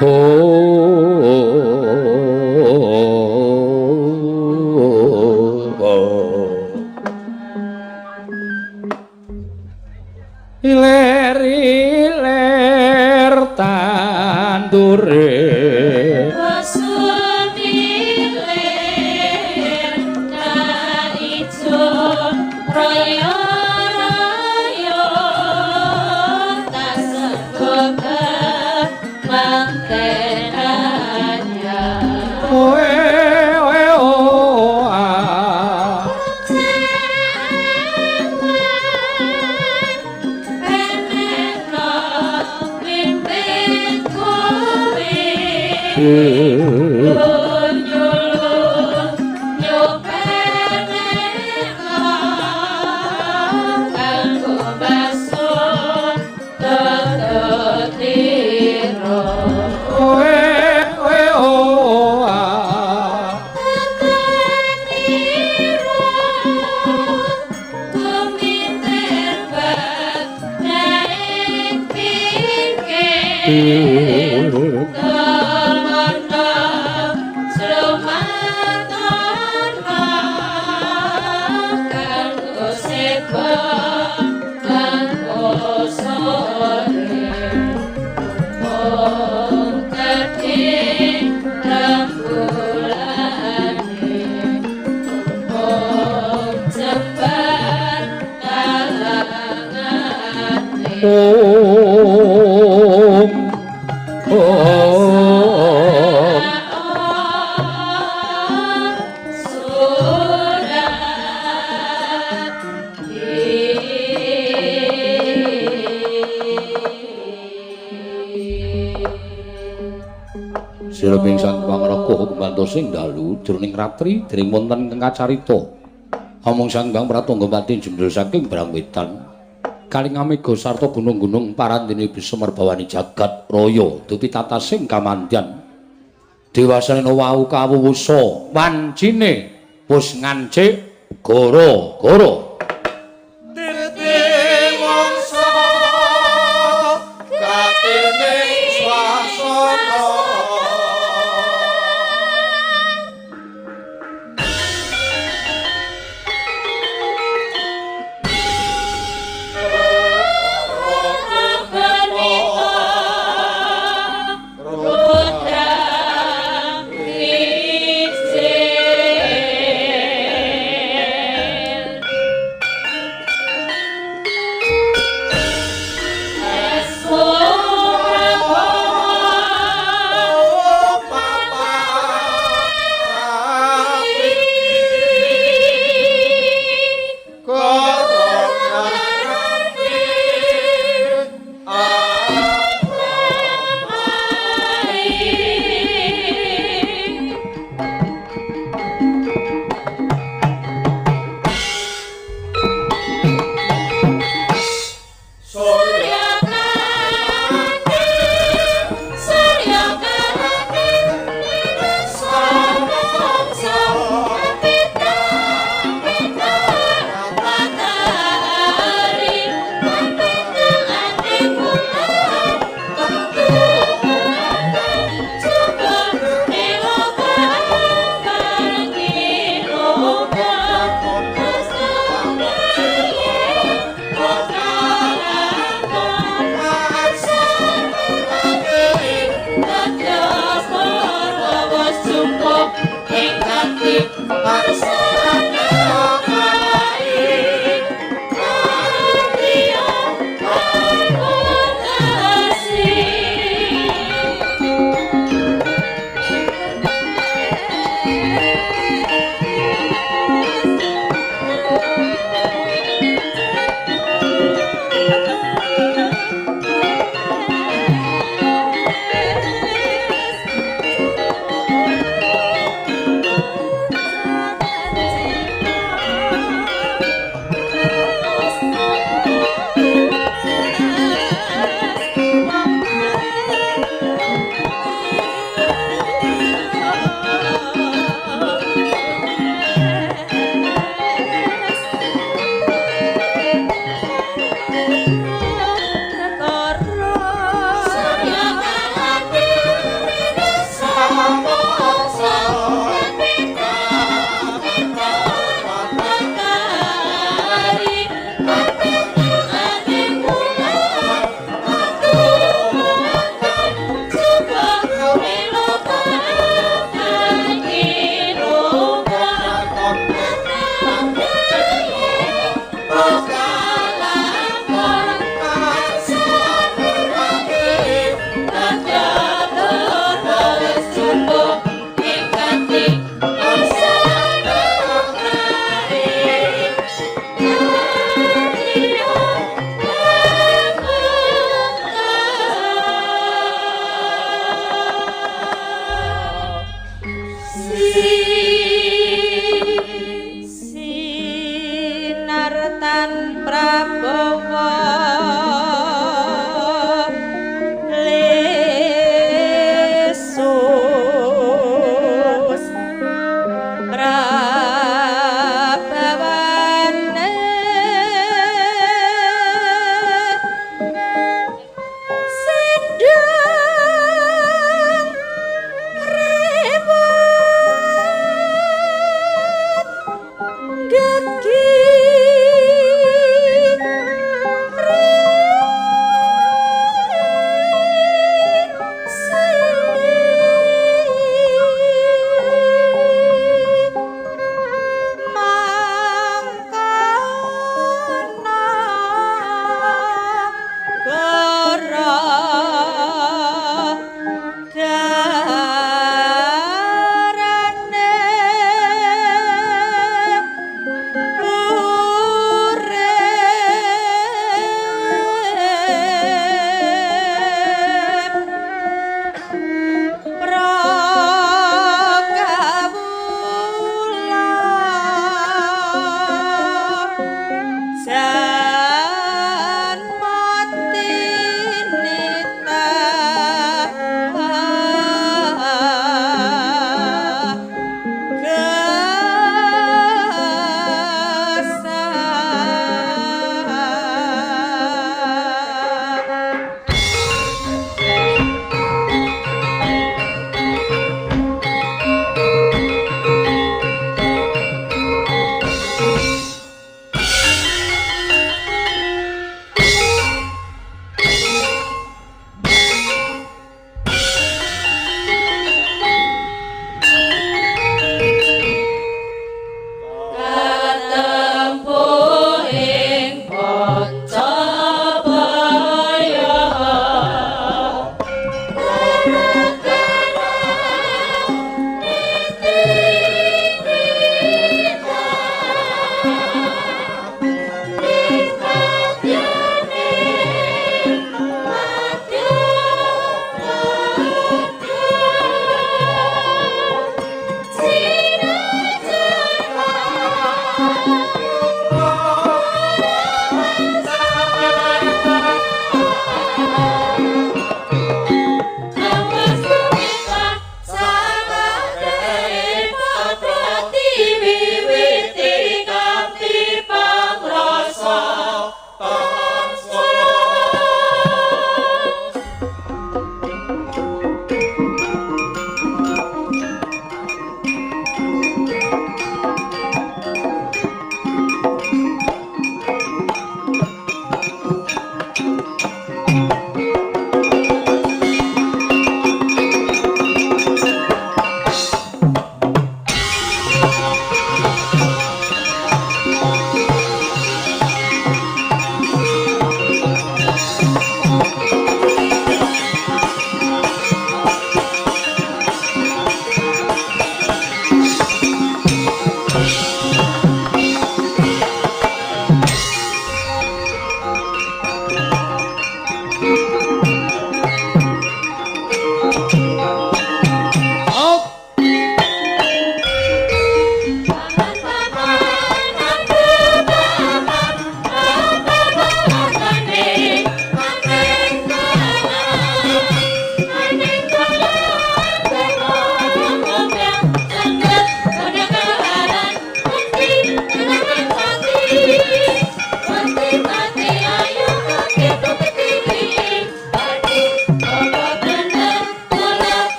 Iler-iler tandure Wasunilir ka ijo royo-royo taseboga mantenanya oe oe oa Sira pingsan pangraka hukuman sing dalu jroning ratri dening wonten ingkang kacarita omong Sanggang Pratangga Pati jendhel saking Brangwetan kaling amega sarta gunung-gunung parandene bisa merbawani jagat raya dupi tatasing kamandyan dewasane wau kawuwusa wancine wis ngancik gara-gara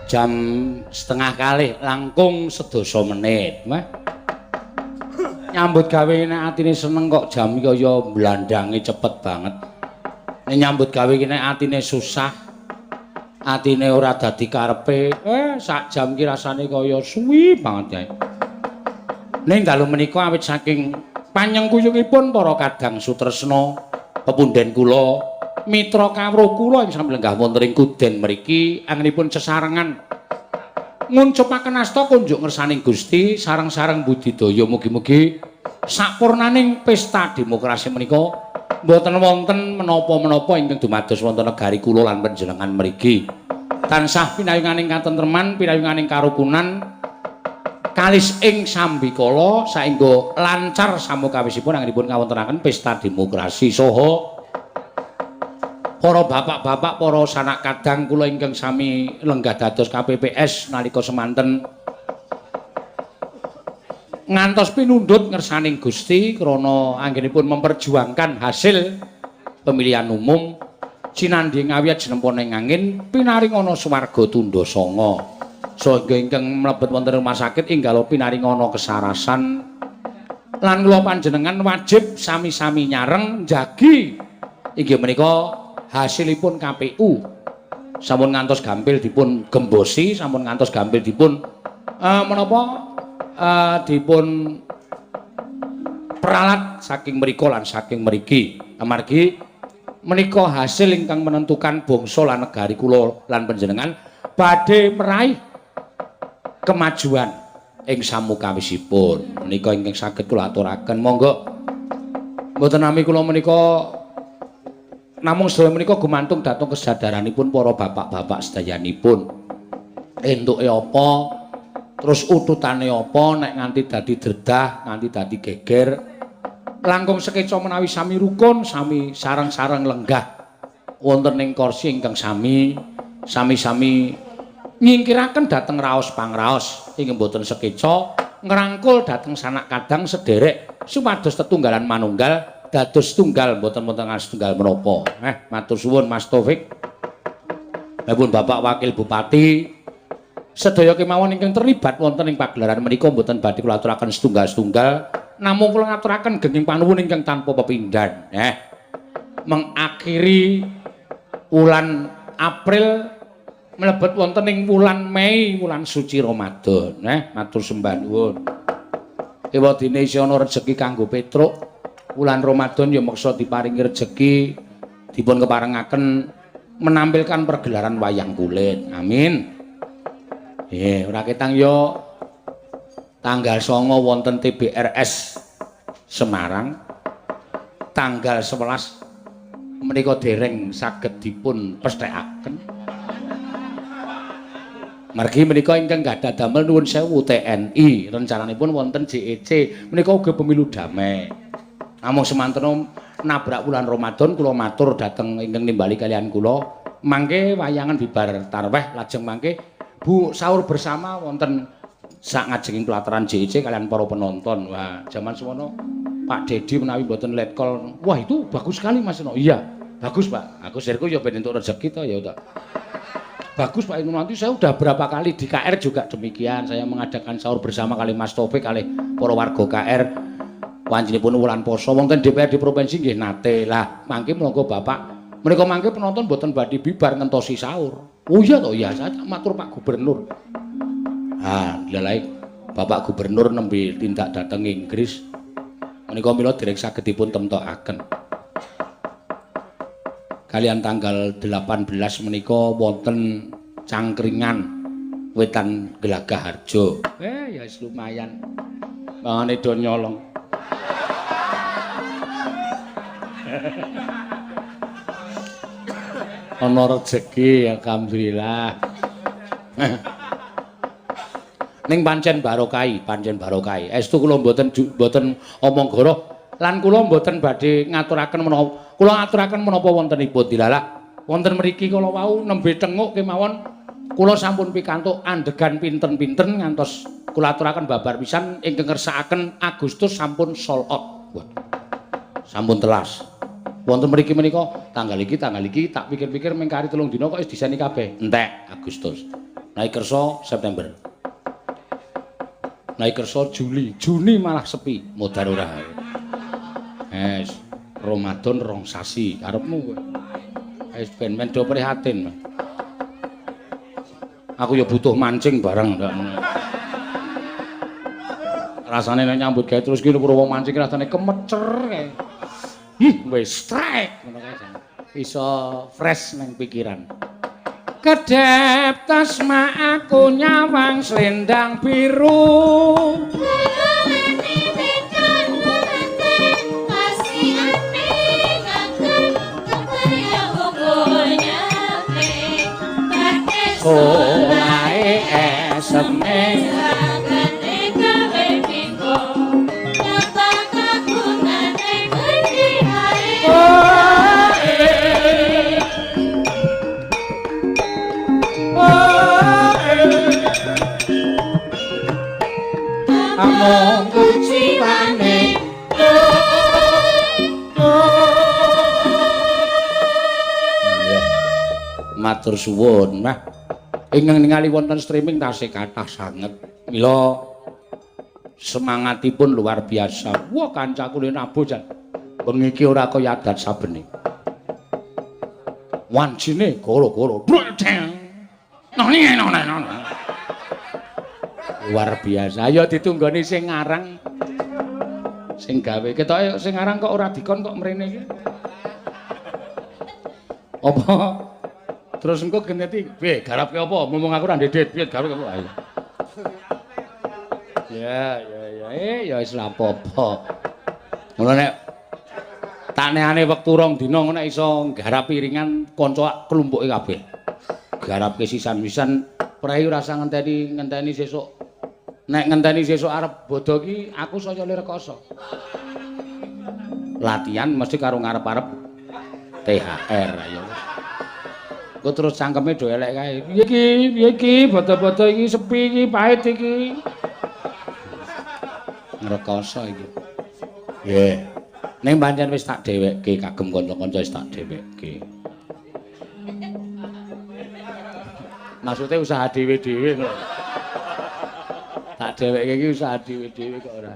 Jam setengah kali langkung sedasa menit mah nyambut gawe nek atine seneng kok jam iki kaya blandange cepet banget nek nyambut gawe iki nek atine susah atine ora dadi karepe sak jam ki rasane kaya suwi banget ya ning dalu menika awit saking panyengkuyungipun para kadang sutresna pepunden kula mitra kawruh kula ing sami lenggah wonten ing kuden mriki anginipun sesarengan nguncupaken asta kunjuk ngersaning Gusti sareng-sareng budidaya mugi-mugi sapurnaning pesta demokrasi menika mboten wonten menapa-menapa ingkang dumados wonten negari kula lan panjenengan mriki tansah pinayunganing katentreman pinayunganing karukunan kalis ing sambikala saengga lancar samukawisipun anginipun kawontenaken pesta demokrasi saha para bapak-bapak, para sanak kadang kula ingkang sami lenggah dados KPPS nalika semanten ngantos pinundhut ngersaning Gusti krana anggenipun memperjuangkan hasil pemilihan umum cinandhi ngawiyat jenempaning angin pinaringana swarga tundha sanga saha ingkang mlebet wonten rumah sakit enggal pinaringana kesarasan lan kula panjenengan wajib sami-sami nyareng njagi inggih menika hasilipun KPU sampun ngantos gampil dipun gembosi sampun ngantos gampil dipun dipun peralat saking mriko lan saking mriki amargi menika hasil ingkang menentukan bangsa lan negari kula lan panjenengan badhe meraih kemajuan ing samukawisipun menika ingkang saged kula aturaken monggo mboten nami kula menika namung sedaya menika gumantung dhateng kesadaranipun para bapak-bapak sedayanipun. Entuke apa, terus ututane apa nek nganti dadi dredah, nganti dadi geger. Langkung sekeca menawi sami rukun, sami sareng-sareng lenggah wonten ing kursi ingkang sami-sami nyingkiraken dhateng raos pangraos ingkang boten sekeca ngrangkul dhateng sanak kadang sederek supados tetunggalan manunggal dados tunggal mboten-mboten setunggal menapa. Matur suwun Mas Taufik. Pun Bapak Wakil Bupati sedaya kemawon ingkang terlibat wonten ing pagelaran menika mboten badhe kula aturaken setunggal-setunggal namung kula ngaturaken genging panuwun ingkang tanpa pepindhan. Mengakhiri wulan April mlebet wonten ing wulan Mei, wulan suci Ramadan. Matur sembah nuwun. Ewadene isih ana rejeki kanggo Petruk. Wulan Ramadan ya meksa diparingi rejeki dipun keparengaken menampilkan pergelaran wayang kulit. Amin. Ora ketang ya tanggal 9 wonten TBRS Semarang. Tanggal 11 menika dereng saged dipun pesthekaken. Margi menika ingkang gadah damel nuwun sewu TNI rencananipun wonten JEC menika uga pemilu damai. Namung semanten nabrak wulan Ramadan kula matur dhateng ingkang nimbali kalian kula mangke wayangan bibar tarweh lajeng mangke Bu sahur bersama wonten sak ngajenging pelataran JEC kalian para penonton. Wah, zaman semono Pak Dedi menawi mboten let call. Wah, itu bagus sekali Mas Eno. Iya, bagus Pak. Aku sirku ya ben entuk rezeki to ya udah. Bagus Pak, itu nanti saya udah berapa kali di KR juga demikian. Saya mengadakan sahur bersama kali Mas Taufik kali para warga KR. Panjenenganipun wulan poso wonten DPRD provinsi nggih nate. Lah, mangke monggo Bapak menika mangke penonton mboten badhe bibar ngentosi sahur. Oh iya to, iya saya matur Pak Gubernur. Lelai Bapak Gubernur nembe tindak dhateng Inggris. Menika mila dereng saged dipun temtokaken. Kalian tanggal 18 menika wonten cangkringan Wetan Gelagahharjo. Ya wis lumayan. Mangane do nyolong. Ana rejeki alhamdulillah. Ning pancen barokai. Estu kula mboten omong goroh lan kula mboten badhe ngaturaken menapa. Kula ngaturaken menapa wontenipun dilalah. Wonten mriki kala wau nembe tenguk kemawon kula sampun pikantuk andegan pinten-pinten ngantos kula aturaken babar pisan ingkang ngersakaken Agustus sampun sold out. Sampun telas. Wonten mriki menika tanggal iki tak pikir-pikir mung kari 3 dina kok wis diseni kabeh. Entek Agustus. Naik kersa September. Naik kersa Juni malah sepi, modar ora. Ramadan 2 sasi karepmu kowe. Wis ben do prihatin. Aku ya butuh mancing barang ndak ngono. Rasane nek nyambut gawe terus ki lho mancing rasane kemecer kae. Wis strike ngono kae. Iso fresh nang pikiran. Kedep tasma aku nyawang selendang biru. Solae eseme gane gawe minggu nyapa kagunane kuwi among kuciwane matur suwun mah ingkang ningali wonten streaming tasih kathah sanget. Mila semangatipun luar biasa. Wah kancaku nabuh jan. Bengi iki ora kaya adat sabene. Wancine goro-goro. Luar biasa. Ayo ditunggoni sing ngarang. Sing gawe ketoke sing ngarang kok ora dikon kok mrene iki. Apa? Terus engko geneti, garapke apa? Ngomong aku ra ndedet, piye garapke apa? Ayo. Ya wis ora apa-apa. Ngono nek tanehane wektu 2 dina ngono nek iso garap piringan kanca klumpuke kabeh. Garapke sisan-sisan prei ora usah ngenteni sesuk. Nek ngenteni sesuk arep bodho ki aku saya rekoso. Latihan mesti karo ngarep-arep THR ayo. Kok terus cangkeme do elek kae. Piye iki? Bodo-bodo iki sepi iki, pahit iki. Ngrekoso iki. Nggih. Ning pancen wis tak dhewekke kagem kanca-kanca wis tak dhewekke. Maksudnya usaha dhewe-dhewe lho. Tak dhewekke iki usaha dhewe-dhewe kok ora.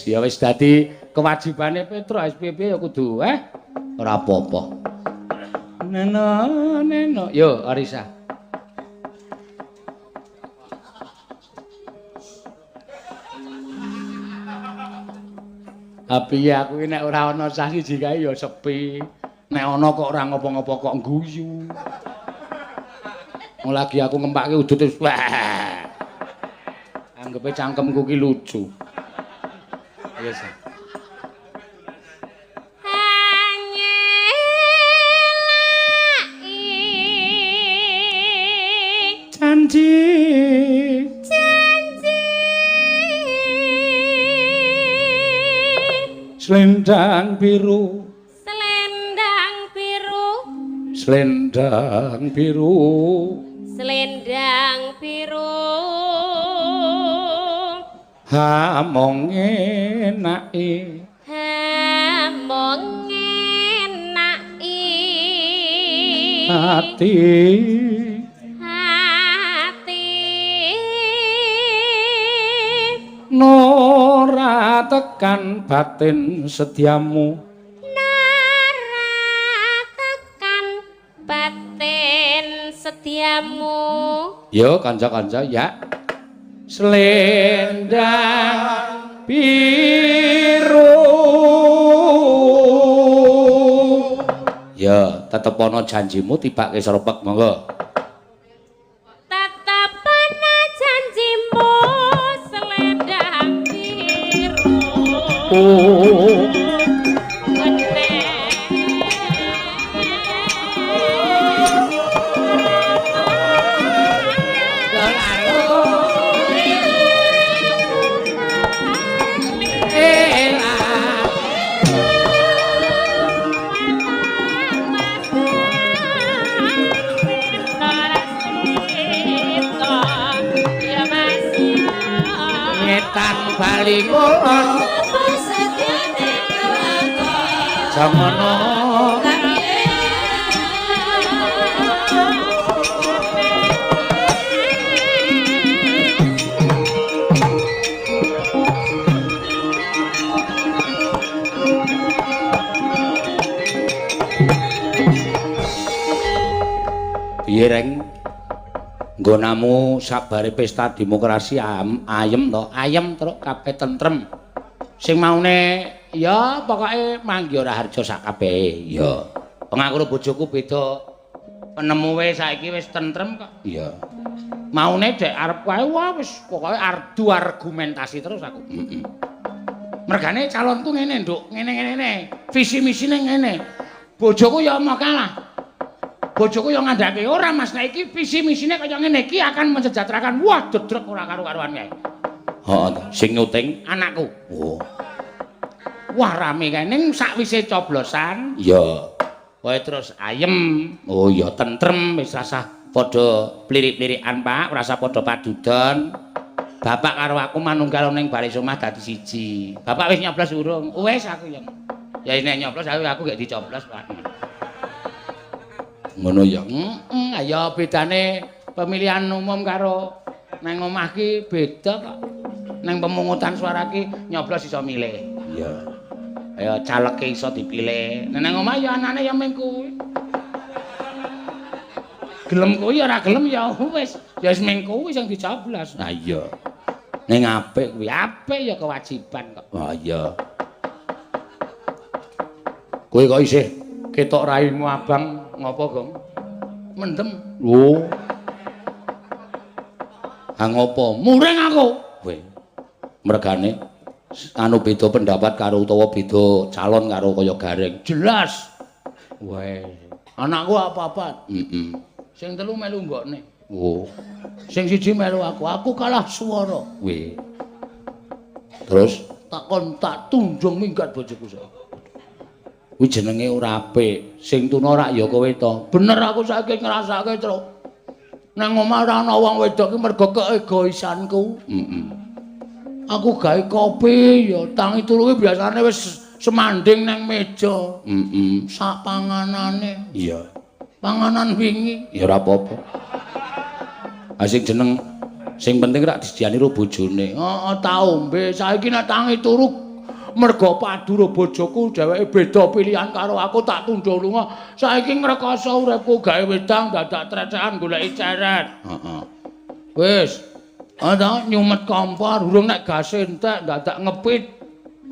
Ya wis dadi kewajibane Petro SPP ya kudu ora apa-apa. Neno. Yo, Arisa. Piye aku iki nek ora ana sah siji kae ya sepi. Nek ana kok ora ngopo-ngopo kok guyu. Wong lagi aku ngempake udut wis wah. Anggepe cangkemku ki lucu. Ayo sah. Janji selendang biru hamong enake hati Nora tekan batin setiamu Yo kanca-kanca ya. Selendang biru. Ya, tetep ana janjimu tibake srepeg monggo. Tetepana janjimu selendang biru. Ngetan bali kulon jamono piye reng nggonamu sabare pesta demokrasi ayem to ayem terus kabeh tentrem sing maune ya pokoke manggi ora harja sak kabehe ya wong aku karo bojoku beda penemu wis saiki wis tentrem kok iya maune dek arep wae wah wis pokoke ardu argumentasi terus aku mergane calonku ngene nduk ngene visi misine ngene bojoku ya mau kalah bojoku yang ngandhake ora Mas nek iki visi misine kaya ngene iki akan mensejahterakan wah dedrek ora karo-karuan kae. Heeh sing nyuting anakku. Oh. Wah rame kae ning sakwise coblosan. Iya. Kowe terus ayem. Oh iya tentrem wis rasah padha plirik-plirikan Pak, rasa padha padudon. Bapak karo aku manunggal ning baris omah dadi siji. Bapak wis nyoblos urung? Wis aku ya. Ya nek nyoblos aku gak dicoblos Pak. Ngono ya. Ya bedane pemilihan umum karo nang omah ki beda kok. Nang pemungutan suara ki nyoblos iso milih. Iya. Ya caleke iso dipilih. Nang omah ya anane ya mung kuwi. Gelem kuwi ora gelem ya wis. Ya wis mung kuwi sing dicoblos. Nah iya. Ning apik kuwi apik ya kewajiban kok. Oh iya. Kowe kok isih ketok raimu abang ngopo, Gong? Mendem. Lho. Ha ngopo? Mureng aku. Kowe. Mergane anu beda pendapat karo utawa beda calon karo kaya Gareng. Jelas. Weh. Anakku apa-apa? Sing telu melu mbokne. Oh. Sing siji melu aku. Aku kalah swara. Weh. Terus takon tak tunjung minggat bojoku saiki. Kuwi jenenge ora apik. Sing tuna rak ya kowe to. Bener aku saiki ngrasake, Tru. Nang omah ora ana wong wedok ki mergo keegoisanku. Aku gawe kopi ya tangi turu ki biasane wis semanding nang meja. Sak panganane. Iya. Panganan wingi ya ora apa-apa. Ah sing jeneng sing penting rak disediani karo bojone. Heeh, ta ombe. Saiki nek tangi turu mergo padu karo bojoku dheweke beda pilihan karo aku tak tundha lunga. Saiki ngrekoso uripku gawe wedang dadak trecekan goleki ceret. Heeh. Wis. Ana nyumet kompor, urung nek gas entek dadak ngepit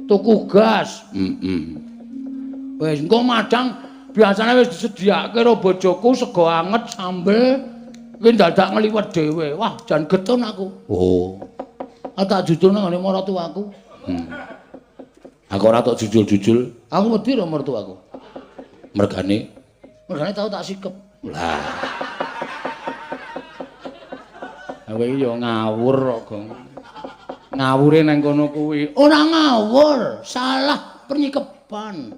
tuku gas. Wis engko madang biasane wis disediakake karo bojoku sego anget sambel. Kuwi dadak ngliwet dhewe. Wah, jan getun aku. Oh. Tak jujul nang ngene maratuwaku. Aku ora tok jujul-jujul. Aku wedi karo mertuaku. Mergane tau tak sikep. Lah. Kowe iki ya ngawur kok, Gong. Ngawure nang kono kuwi. Ora ngawur, salah penyikepan.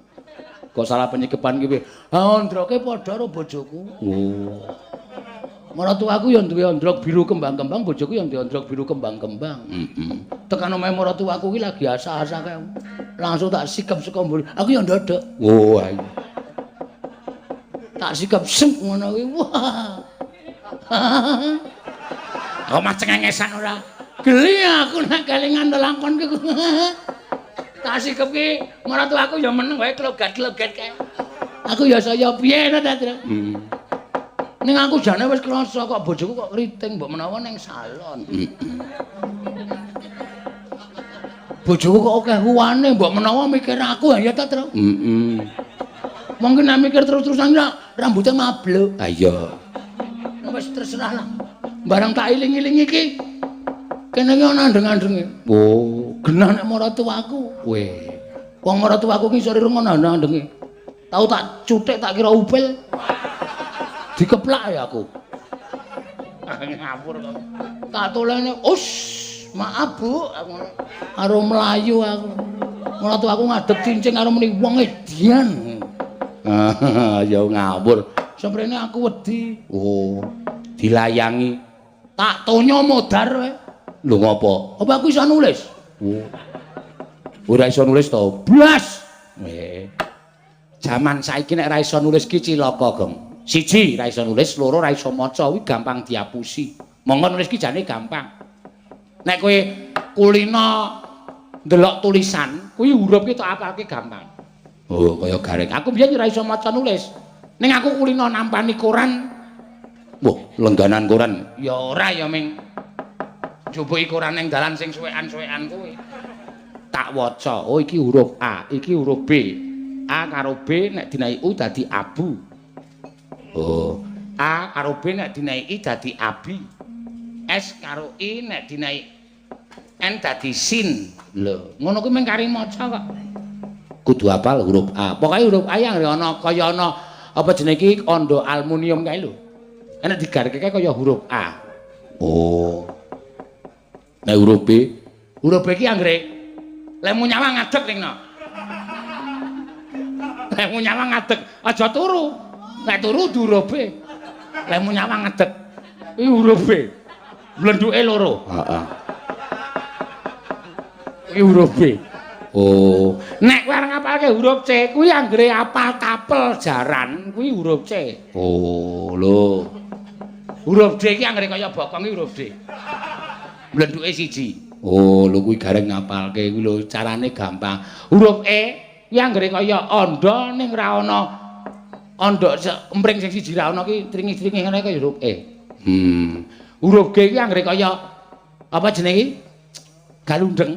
Kok salah penyikepan ki piye? Ha ondroke padha karo bojoku. Oh. Maratuwaku ya duwe ondrok biru kembang-kembang, bojoku ya duwe ondrok biru kembang-kembang. Tekan omahe maratuwaku ki lagi asa-asa kae. Langsung tak sikep saka mburi. Aku ya ndodok. Oh, ayo. Tak sikep seng ngono kuwi. Wah. Kok macengengesan ora? Geli aku nek kelingan lelakon ki. Tak sikep ki maratuwaku ya meneng wae klogat-klogat kae. Aku ya saya piye to, Tru? Ning aku jane wis krasa kok bojoku kok kriting mbok menawa ning salon. Bojoku kok akeh uwane mbok menawa mikir aku ya ta, Tru? Mungkin nek mikir terus-terusan rambutnya mabluk. Ha iya. Wis terserah lah. Barang tak iling-iling iki kene iki ana andeng-andenge. Oh, genah nek maratuwaku. Weh. Wong maratuwaku ki sore rungono andeng-andenge. Tau tak cuthik tak kira upil. Dikeplak ya aku. Ngapur kok. Tak tolene, "Us, maaf Bu," aku karo mlayu aku. Maratuwaku ngadeg cincin karo muni wong edian. Ya ngawur. Semprene aku wedi. Oh, dilayangi. Tak tonyo modar wae. Lho ngopo? Apa aku iso nulis? Oh. Ora iso nulis to? Blas. Jaman saiki nek ra iso nulis ki cilaka, Gong. Siji, ra iso nulis, loro ra iso maca, kuwi gampang diapusi. Monggo nulis ki jane gampang. Nek kowe kulino ndelok tulisan, kuwi huruf ki tak apalke gampang. Oh, kaya garing. Aku biyen ora iso maca nulis. Ning aku kulino nampani koran. Wah, lengganan koran. Ya ora ya ming njoboki koran ning dalan sing suwekan-suwekan kuwi. Tak waca, oh iki huruf A, iki huruf B. A karo B nek dinaiki U dadi abu. Oh, A karo B nek dinaiki dadi abi. S karo I nek dinaiki N dadi sin. Lho, ngono kuwi mung kari maca kok. Kudu hafal huruf A. Pokoke huruf A yang ana kaya ana apa jenenge iki kondo aluminium kae lho. Enek digareke kaya huruf A. Oh. Nek huruf B, huruf B iki anggere lemu nyawang ngadeg ning no. Lemu nyawang ngadeg, aja turu. Nek turu du huruf B. Lemu nyawang ngadeg. Iki huruf B. Blenduke loro. Heeh. Iki huruf B. Oh, nek kowe arep ngapalke huruf C, kuwi anggere apal tapel jaran, kuwi huruf C. Oh, lho. Huruf D iki anggere kaya bokong iki huruf D. Blenduke siji. Oh, lho kuwi gareng ngapalke kuwi lho, carane gampang. Huruf E iki anggere kaya anda ning ra ana anda empring sing siji ra ana ki tringi-tringi ngene kaya huruf E. Huruf G iki anggere kaya apa jenenge iki? Galundeng.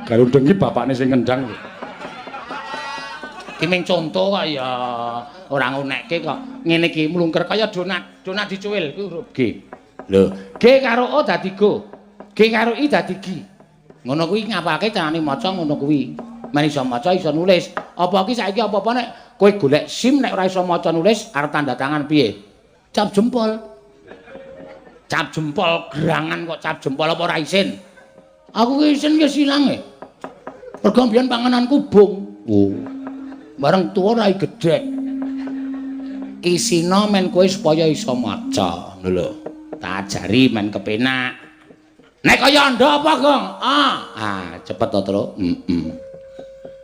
Galundeng iki bapakne sing ngendang. Ki ming conto kok ya ora ngunekke kok. Ngene iki mlungker kaya donat, donat dicuwil kuwi huruf G. Lho, G karo O dadi go. G karo I dadi gi. Ngono kuwi ngapake carane maca ngono kuwi. Men iso maca iso nulis. Apa iki saiki apa-apa nek kowe golek SIM nek ora iso maca nulis arep tanda tangan piye? Cap jempol. Cap jempol gerangan kok cap jempol apa ora isin? Aku ki isin ya silange. Mergo mbiyen pangananku bung. Oh. Bareng tuwa rai gedhek. Isina men kowe supaya iso maca, ngono lho. Tak ajari men kepenak. Nek kaya anda apa, Gong? Cepet to, Tru.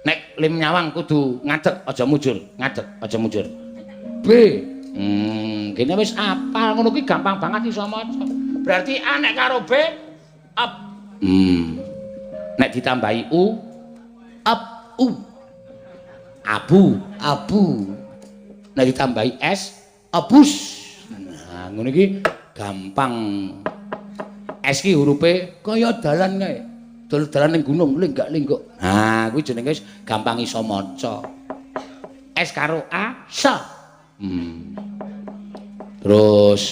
Nek lim nyawang kudu ngadeg aja mujur, ngadeg aja mujur. B. Kene wis apal ngono kuwi gampang banget iso maca. Berarti A nek karo B up. Nek ditambahi U up U. Abu, abu. Nek ditambahi S abus. Nah, ngono iki gampang. S ki hurufe kaya dalan kae. Dalan ning gunung lenggak-lenggok. Nah, kuwi jenenge gampang iso maca. S karo A sa. Terus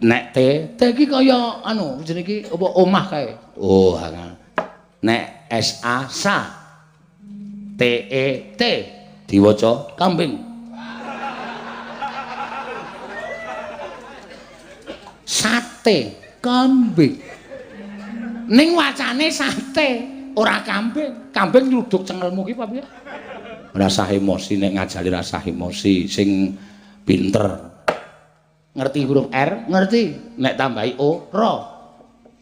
nek T iki kaya anu jenenge iki apa omah kae. Oh, nek SA sa. TET diwaca kambing. Sate kambing. Ning wacane sate ora kambing. Kambing nyuduk cengelmu ki piye? Rasah emosi nek ngajari rasah emosi sing pinter. Ngerti huruf R? Ngerti. Nek tambahi O, ro.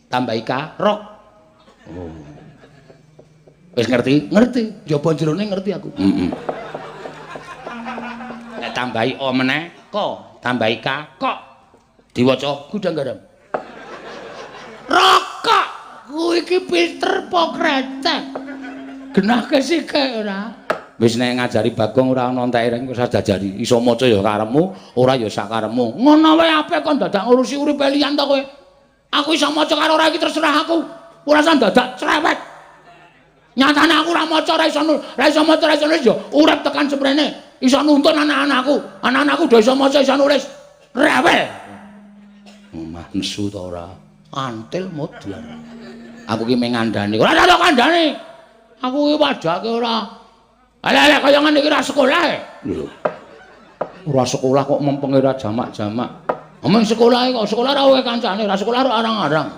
Tambahi K, rok. Oh. Wis ngerti? Ngerti. Jaba jerone ngerti aku. Nek tambahi O meneh, ko. Tambahi K, kok. Diwaca gudang garam. Rokok. Kuwi iki pinter apa kretek? Genahke sik ora. Wis nek ngajari Bagong ora ana entek ring wis ajajari. Iso maca ya karepmu, ora ya sakarepmu. Ngono wae apik kon dadak ngurusi uripe liyan to kowe. Aku iso maca karo ora iki terserah aku. Ora usah dadak cerewet. Nyatane aku ora maca ora iso maca ora iso nulis ya urip tekan semrene. Iso nuntun anak-anakku. Anak-anakku do iso maca iso nulis. Rewel. Mansu to ora. Antil modlar. Aku ki mengandani. Ora tak kandhani. Aku ki wajake ora. Ala kaya ngene iki ra sekolah e. Lho. Ora sekolah kok mempenge ra jamak-jamak. Omong sekolah kok sekolah ra wae kancane, ra sekolah ora arang-arang.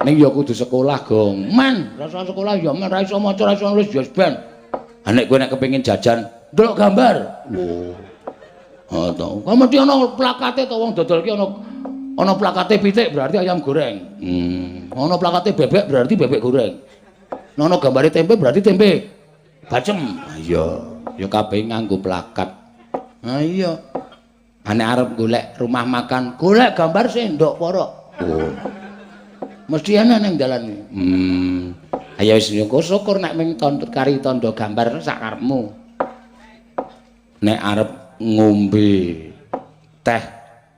Ning ya kudu sekolah, Gong. Men, rasa sekolah ya men ra iso maca, ra iso nulis ya ben. Ha nek kowe nek kepengin jajan, ndelok gambar. Lho. Ha to. Kok mesti ana plakate to wong dodol ki ana plakate pitik berarti ayam goreng. Ana plakate bebek berarti bebek goreng. Ana gambare tempe berarti tempe bacem. Ha iya, ya kabeh nganggo plakat. Ha iya. Ane arep golek rumah makan, golek gambar sendok porok. Oh. Mesti ana ning dalan iki. Ayo wis syukur nek ming kari tandha gambar sak karepmu. Nek arep ngombe teh,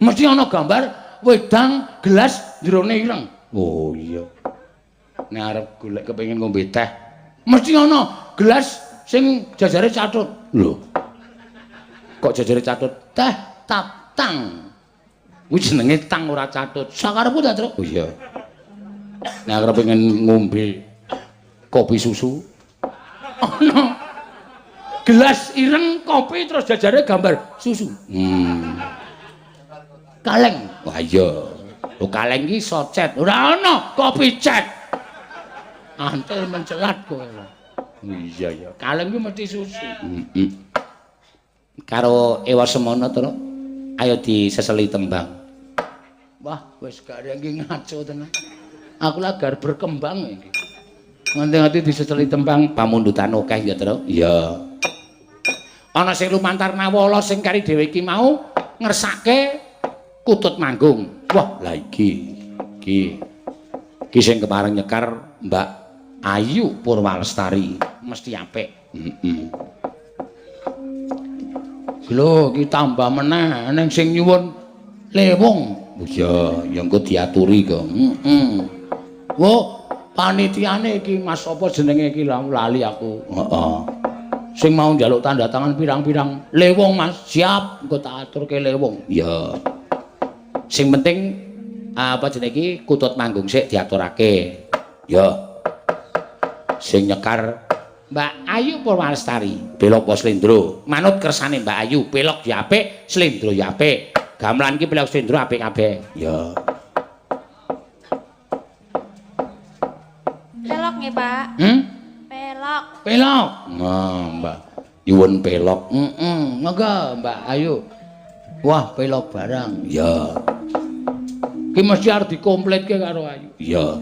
mesti ana gambar wedang gelas jerone ireng. Oh iya. Nek arep golek kepengin ngombe teh, mesti ana gelas sing jajare catut. Lho. Kok jajare catut? Teh tang. Kuwi jenenge tang ora catut. Sakarepmu ta, Truk? Oh iya. Nek arep pengen ngombe kopi susu. Ana gelas ireng kopi terus jajare gambar susu. Kaleng. Wah iya. Lho kaleng iki iso cet. Ora ana kopi cet. Antel mencelat kowe. Iya ya. Kaleng ku mesti susu. Karo Ewa Semana to, ayo diseseli tembang. Wah, wis gak iki ngaco tenan. Aku lah gar berkembang iki. Nganti-nganti diseseli tembang pamundutan akeh ya, Tru. Iya. Ana sing lumantar nawala sing kari dhewe iki mau ngersake Kutut Manggung. Wah, lah iki sing kepareng nyekar Mbak Ayu Purwalestari. Mesti apik. Lho, iki tambah meneh ning sing nyuwun lewung. Iya, ya engko diaturi kok. Wo, panitiane iki Mas apa jenenge iki lali aku. Heeh. Sing mau njaluk tanda tangan pirang-pirang lewung Mas, siap engko tak aturke lewung. Iya. Sing penting apa jenenge iki Kutut Manggung sik diaturake. Ya. Sing nyekar Mbak Ayu Purwalestari, belok pos Slendro. Manut kersane Mbak Ayu, belok ya apik, Slendro ya apik. Gamelan iki belok Slendro apik kabeh. Ya. Pelok nggih, Pak. Pelok. Pelok. Nah, Mbak. Nyuwun pelok. Monggo Mbak Ayu. Wah, pelok barang. Ya. Ki mesti arep dikompletke karo Ayu. Ya.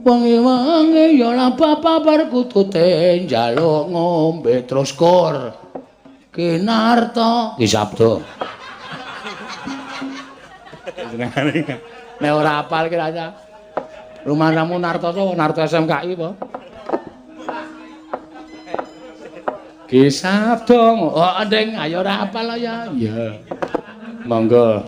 Wangi-wangi ya ora apa-apa kutute njaluk ngombe terus kur. Kinarta ki sabda. Nek ora apal ki aja. Rumanamu Narta to, Narta SMKI apa? Ki sabda. Oh, Ndeng, ayo ora apal ya. Iya. Monggo.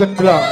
gedhog.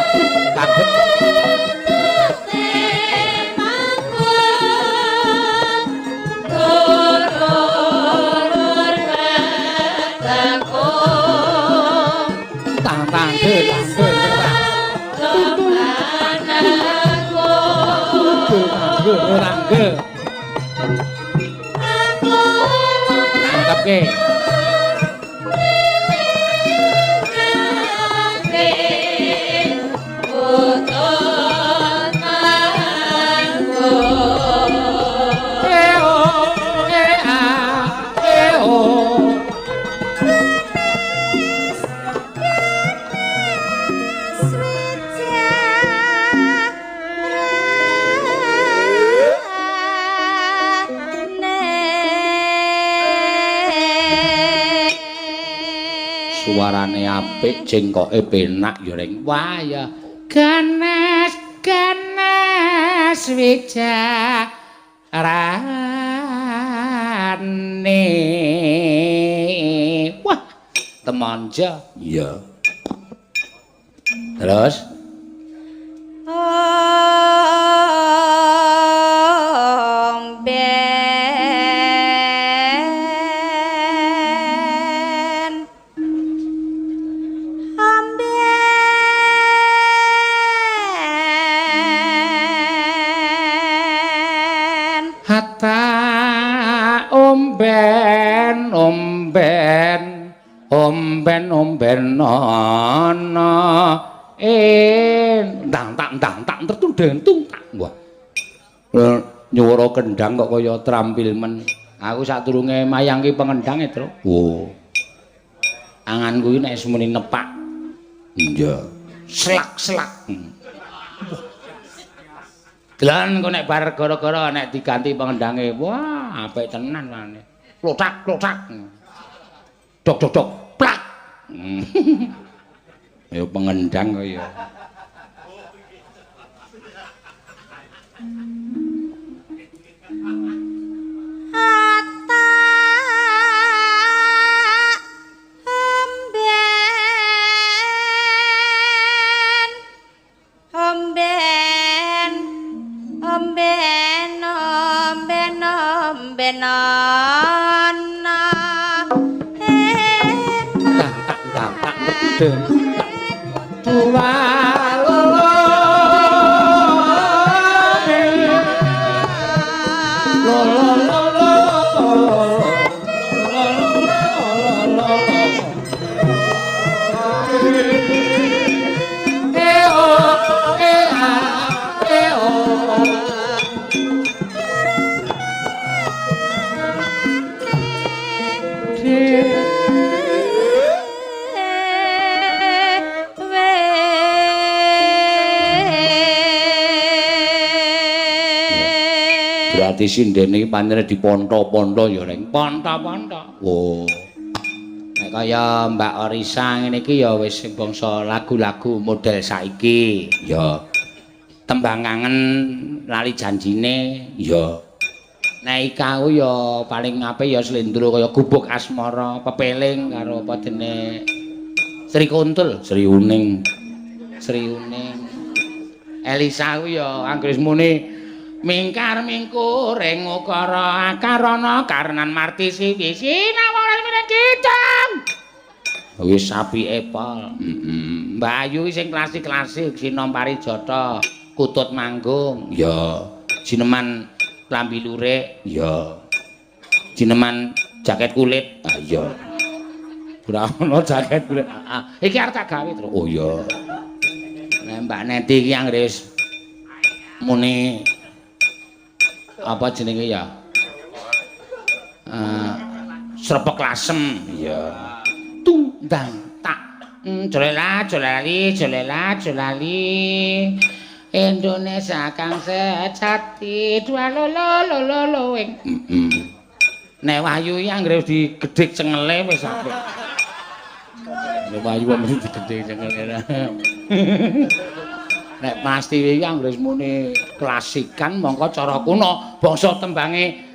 Suarane apik, jengkoke penak ya ring. Wah ya ganes ganes wijarane. Wah, temanja. Iya. Terus omben ana tang tertundeng tak. Wah. Nyuwara kendhang kok kaya trampil men. Aku saturunge mayangke pengendhang Tru. Oh. Anganku iki nek semeni nepak. Iya. Slak-slak. Gelan kok nek bar gara-gara nek diganti pengendhange. Wah, apik tenan mane. Klotak-klotak. Dok-dok plak. Ya pengendang kok ya. Berarti sindene iki pancene diponto-ponto ya ring. Ponto-ponto. Oh. Nek kaya Mbak Orisa ngene iki ya wis bangsa lagu-lagu model saiki. Ya. Tembang kangen lali janjine. Ya. Nek ika ku ya paling apik ya slendro kaya gubuk asmara, pepeling karo apa dene Sri Kuntul, Sri Uning. Sri Uning. Elisa ku ya anggere muni mingkar mingkuring ukara akarana karenan marti siwi sinawara mireng kidang. Wis apike pol. Mbak Ayu sing klasik-klasik Sinom Parijata, Kutut Manggung. Ya. Jineman klambi lurik. Ya. Jineman jaket kulit. Ah iya. Ora ono jaket kulit. Iki arep tak gawe terus. Oh iya. Nek Mbak Neti iki anggere wis muni apa jenenge ya? Srepek lasem. Iya. Tundang tak. Jolela jolali jolela jolali. Indonesia kang sejati dua lolo ing. Nek Wahyu iki anggere digedhik cengele wis apik. Nek Wahyu mesti digedhik cengele. Nek pasti iki anggere muni klasikan mongko cara kuno bangsa tembange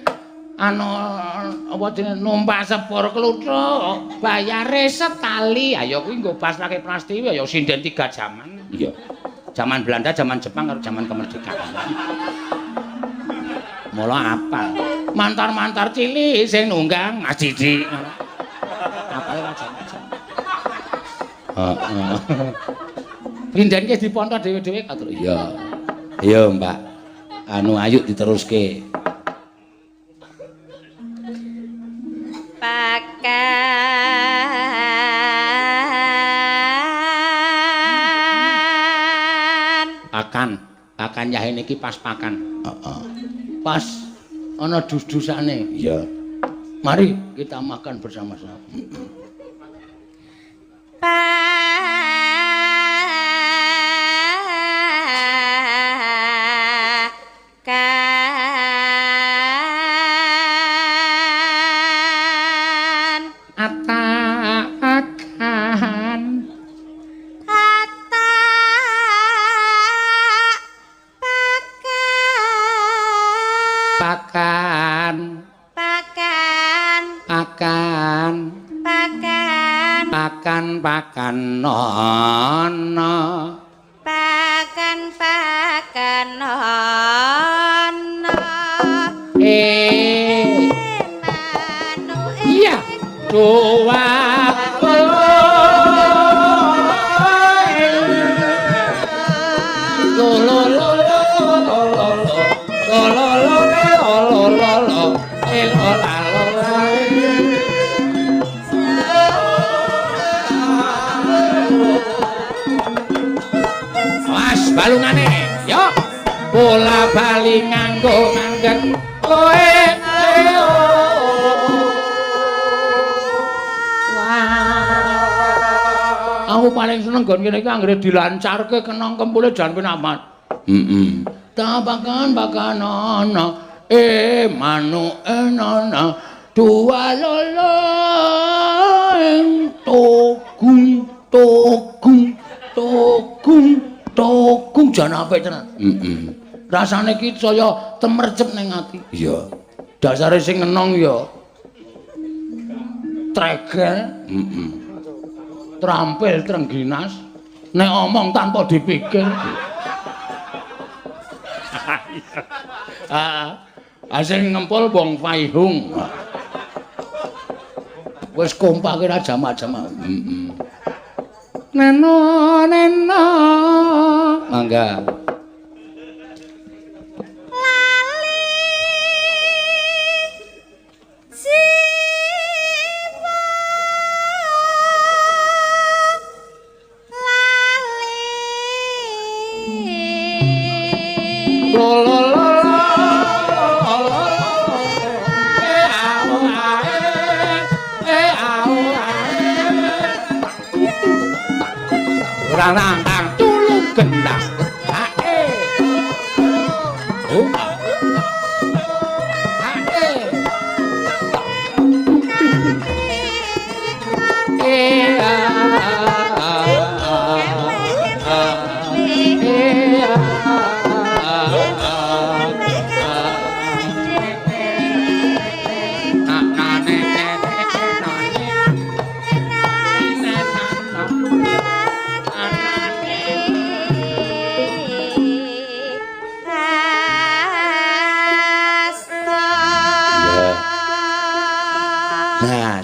apa jenenge numpak sepur kluthuk bayare setali. Ayo kuwi nggo pas lagi Prastiwi ya sinden 3 jaman. Iya. Zaman Belanda, zaman Jepang karo zaman kemerdekaan. Mula apa? Mantar-mantar cilik sing nunggang Mas Didi. Apa ya macam-macam. Heeh. Pinden ki diponto dhewe-dhewe katur. Iya. Iya, Mbak. Anu ayo diteruske. Pakan yahe niki pas pakan. Heeh. Pas ana dus-dusane. Iya. Mari kita makan bersama-sama. Pakan nono Pakan nono manu iya dua balungane yo bola bali nganggo mangget kowe aku paling seneng nggon kene iki anggere dilancarke kenong kempule jan penamat tabakan ana manu enana dua lolo togung jan apik tenan. Rasane ki saya temercep ning ati. Iya. Dasare sing enong ya tregel. Trampil trengginas nek omong tanpa dipikir. Sing ngempul wong Faihung. Wis kompake ra jamak-jamak. Neno mangga rang tulung gendang hae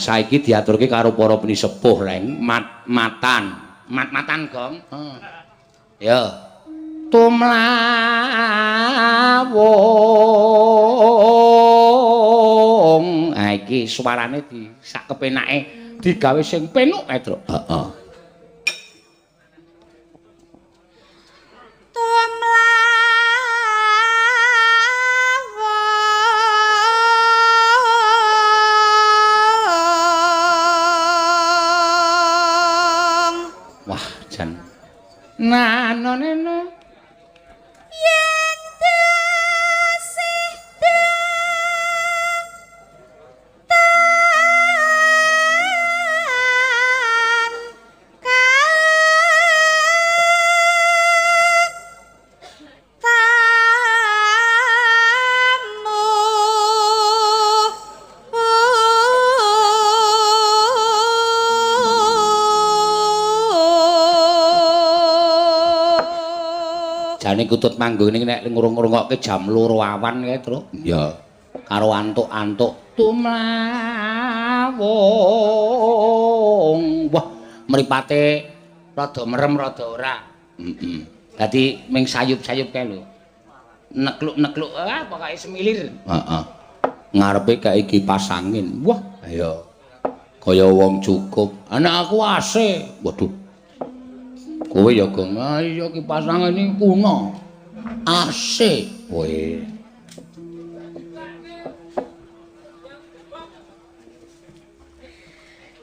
saiki diaturke karo para penisepuh leng matan gong ya tumlawung iki suarane di sak kepenake digawe sing penuk Truk. Heeh. Nanoneno yen tasih Jane kutut manggung ning nek ngrung-ngrungokke jam 2 awan kae, Truk. Ya. Karo antuk-antuk tumlawung. Wah, mripate rada merem rada ora. Heeh. Dadi ming sayup-sayup kae lho. Nekluk-nekluk pokoke semilir. Heeh. Ngarepe kae kipas angin. Wah, ya. Kaya wong cukup. Anak aku AC. Waduh. Kowe ya Gong, iya kipas angin iki kuno. AC. Kowe.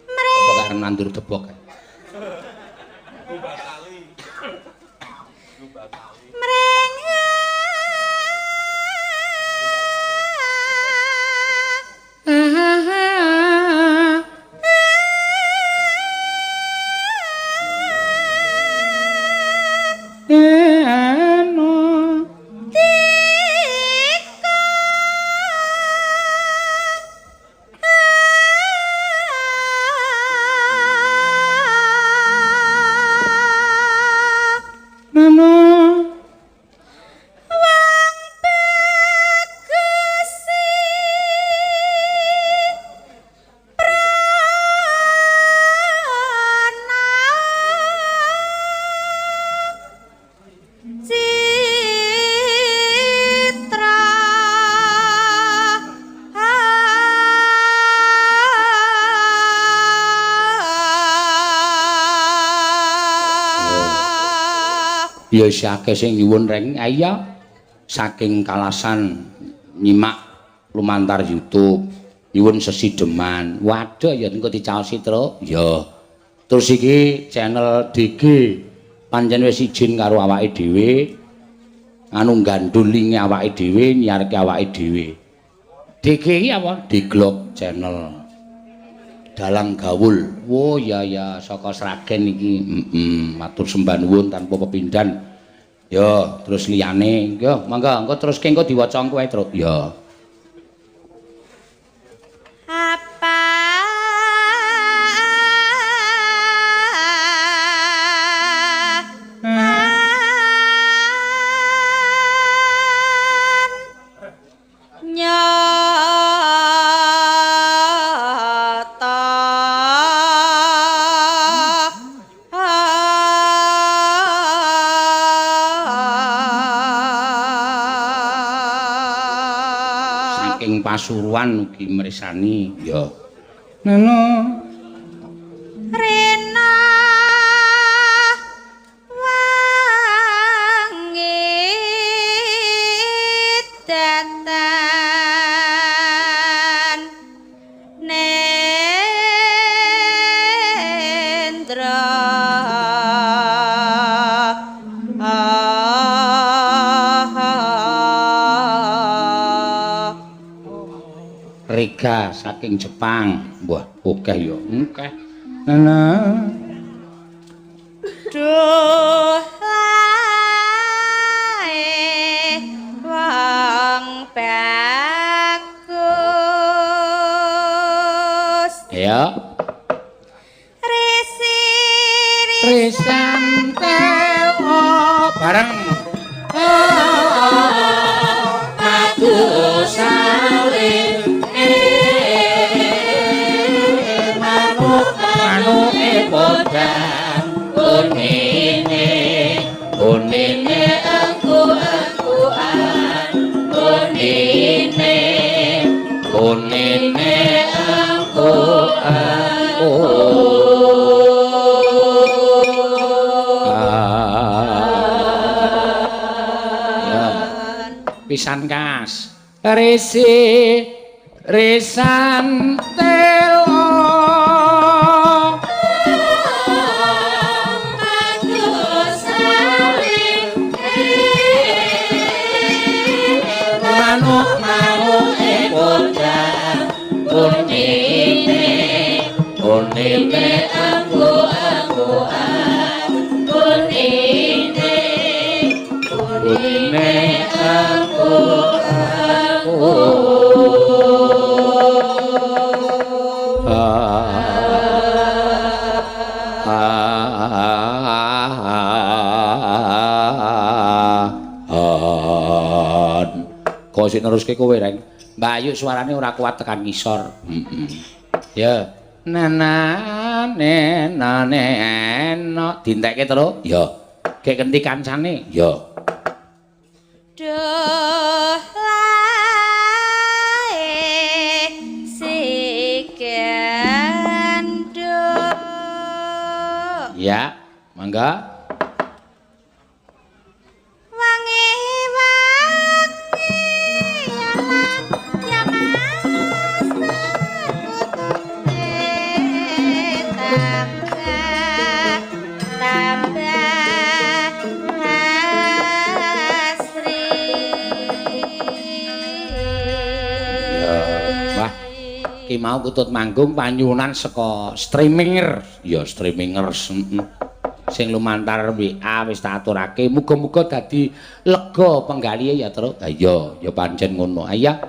Apa karep nandur tebok? Ya akeh sing nyuwun reng iya saking Kalasan nyimak lumantar YouTube nyuwun sesideman waduh ya engko dicaosi Truk ya terus iki channel DG pancen wis izin karo awake dhewe anu gandulinge awake dhewe nyiarke awake dhewe DG iki apa Diglok channel Dalang Gawul. Oh ya ya saka Sragen iki. Matur sembah nuwun tanpa pepindhan. Ya, terus liyane. Ya, mangga engko terus engko diwaca engko ae, Truk. Ya. Apa Pasuruan ugi mresani ya Neno Rena wangi datan nendra Rega saking Jepang. Wah, akeh ya. Akeh. Nana. Duh lae wong bagus. Ya. Risan tewo bareng. Madu saleh podang kunine angku-angkuan kunine angku-angkuan pisan kas risan telo kunine angku-angkuan kunine angku-angkuan Kok sik neruske kowe, Reng? Mbak Ayu suarane ora kuat tekan ngisor. Ya. Nanane no dintekke terus. Ya. Gek kenti kancane. Ya. Duh lae sikandung. Ya, mangga. Ki mau kutut manggung panyuwunan saka streaminger. Ya streamingers. Sing lumantar WA wis tak aturake. Muga-muga dadi lega penggalihe ya, Tru. Ha iya, ya pancen ngono. Aya.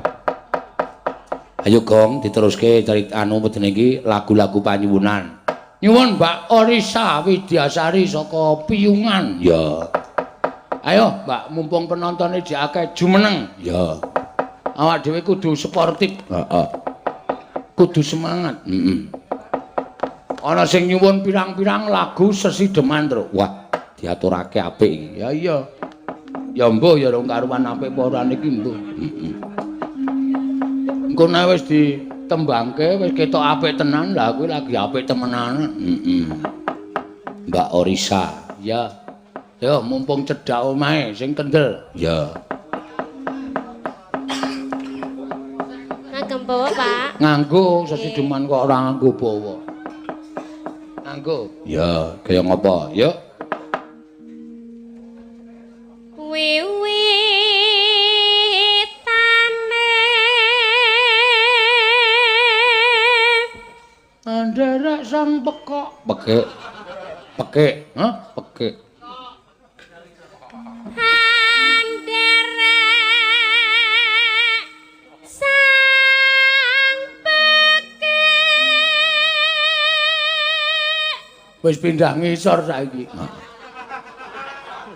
Ayo Gong diteruske cerita anu medene iki lagu-lagu panyuwunan. Nyuwun Mbak Orisa Widyasari saka Piyungan. Ya. Ayo Mbak, mumpung penontonnya akeh jumeneng. Ya. Awak dhewe kudu sportif. Heeh. Kudu semangat. Ana sing nyuwun pirang-pirang lagu sesideman, Tru. Wah, diaturake apik iki. Ya iya. Ya mbuh ya rong karuan apik apa ora niki mbuh. Engko nek wis ditembangke wis ketok apik tenan, lah kuwi lagi apik temenan. Mbak Orisa. Ya. Yo mumpung cedhak omahe sing kendel. Ya. Bawa, Pak. Nganggo sesideman kok ora nganggo bawa. Nganggo. Ya, kaya ngopo? Yuk. Wiwitane Anderek sang pekok. Pekek. Pekek, hah? Pekek. Wis pindah ngisor saiki.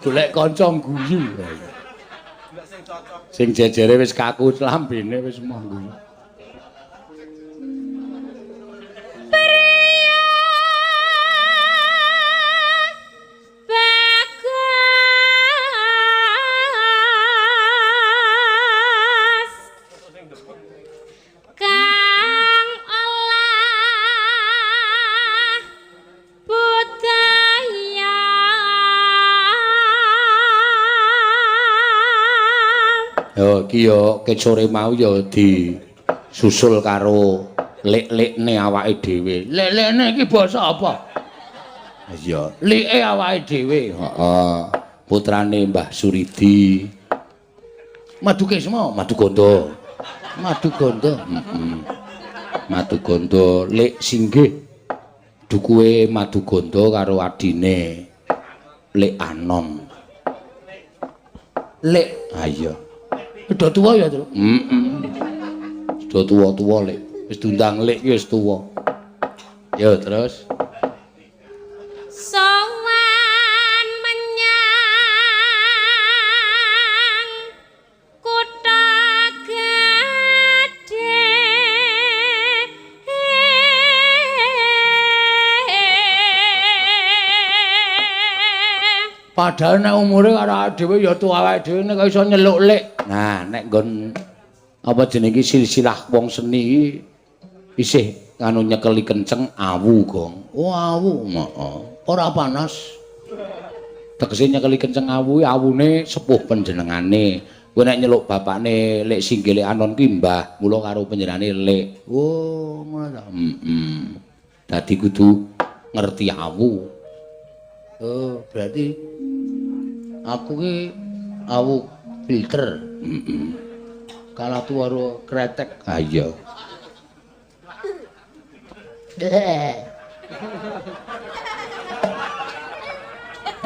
Golek kanca guyu. Sing jejere wis kaku lambene wis moh guyu. Iki ya kesore mau ya disusul karo lek-lekne awake dhewe. Lek-lekne iki basa apa? Iya, like awake dhewe. Heeh. Putrane Mbah Suridi. Madukesma, Madukondo. Madukondo. Madukondo lek singgih. Dukuhe Madukondo karo adine Lek Anom. Lek, ha iya. Udah tua ya, Tru? Sudah tua-tua, Lek. Wis diundang Lek ki wis tua. Ya, terus. Sowan menyang kutha gedhe. Padahal nek umure karo awake dhewe ya tuwa awake dhewe nek iso nyeluk Lek. Nah, nek nggon apa jenenge silsilah wong seni iki isih anu nyekeli kenceng awu, Gong. Oh, awu. Heeh. Ora panas. Tegese nyekeli kenceng awu, awune sepuh panjenengane. Kowe nek nyeluk bapakne Lek Singgih Lek Anon ki Mbah, mula karo panjenengane Lek. Oh, ngono ta. Dadi kudu ngerti awu. Oh, berarti aku ki awu filter. Kala tuwaro kretek. Ah iya.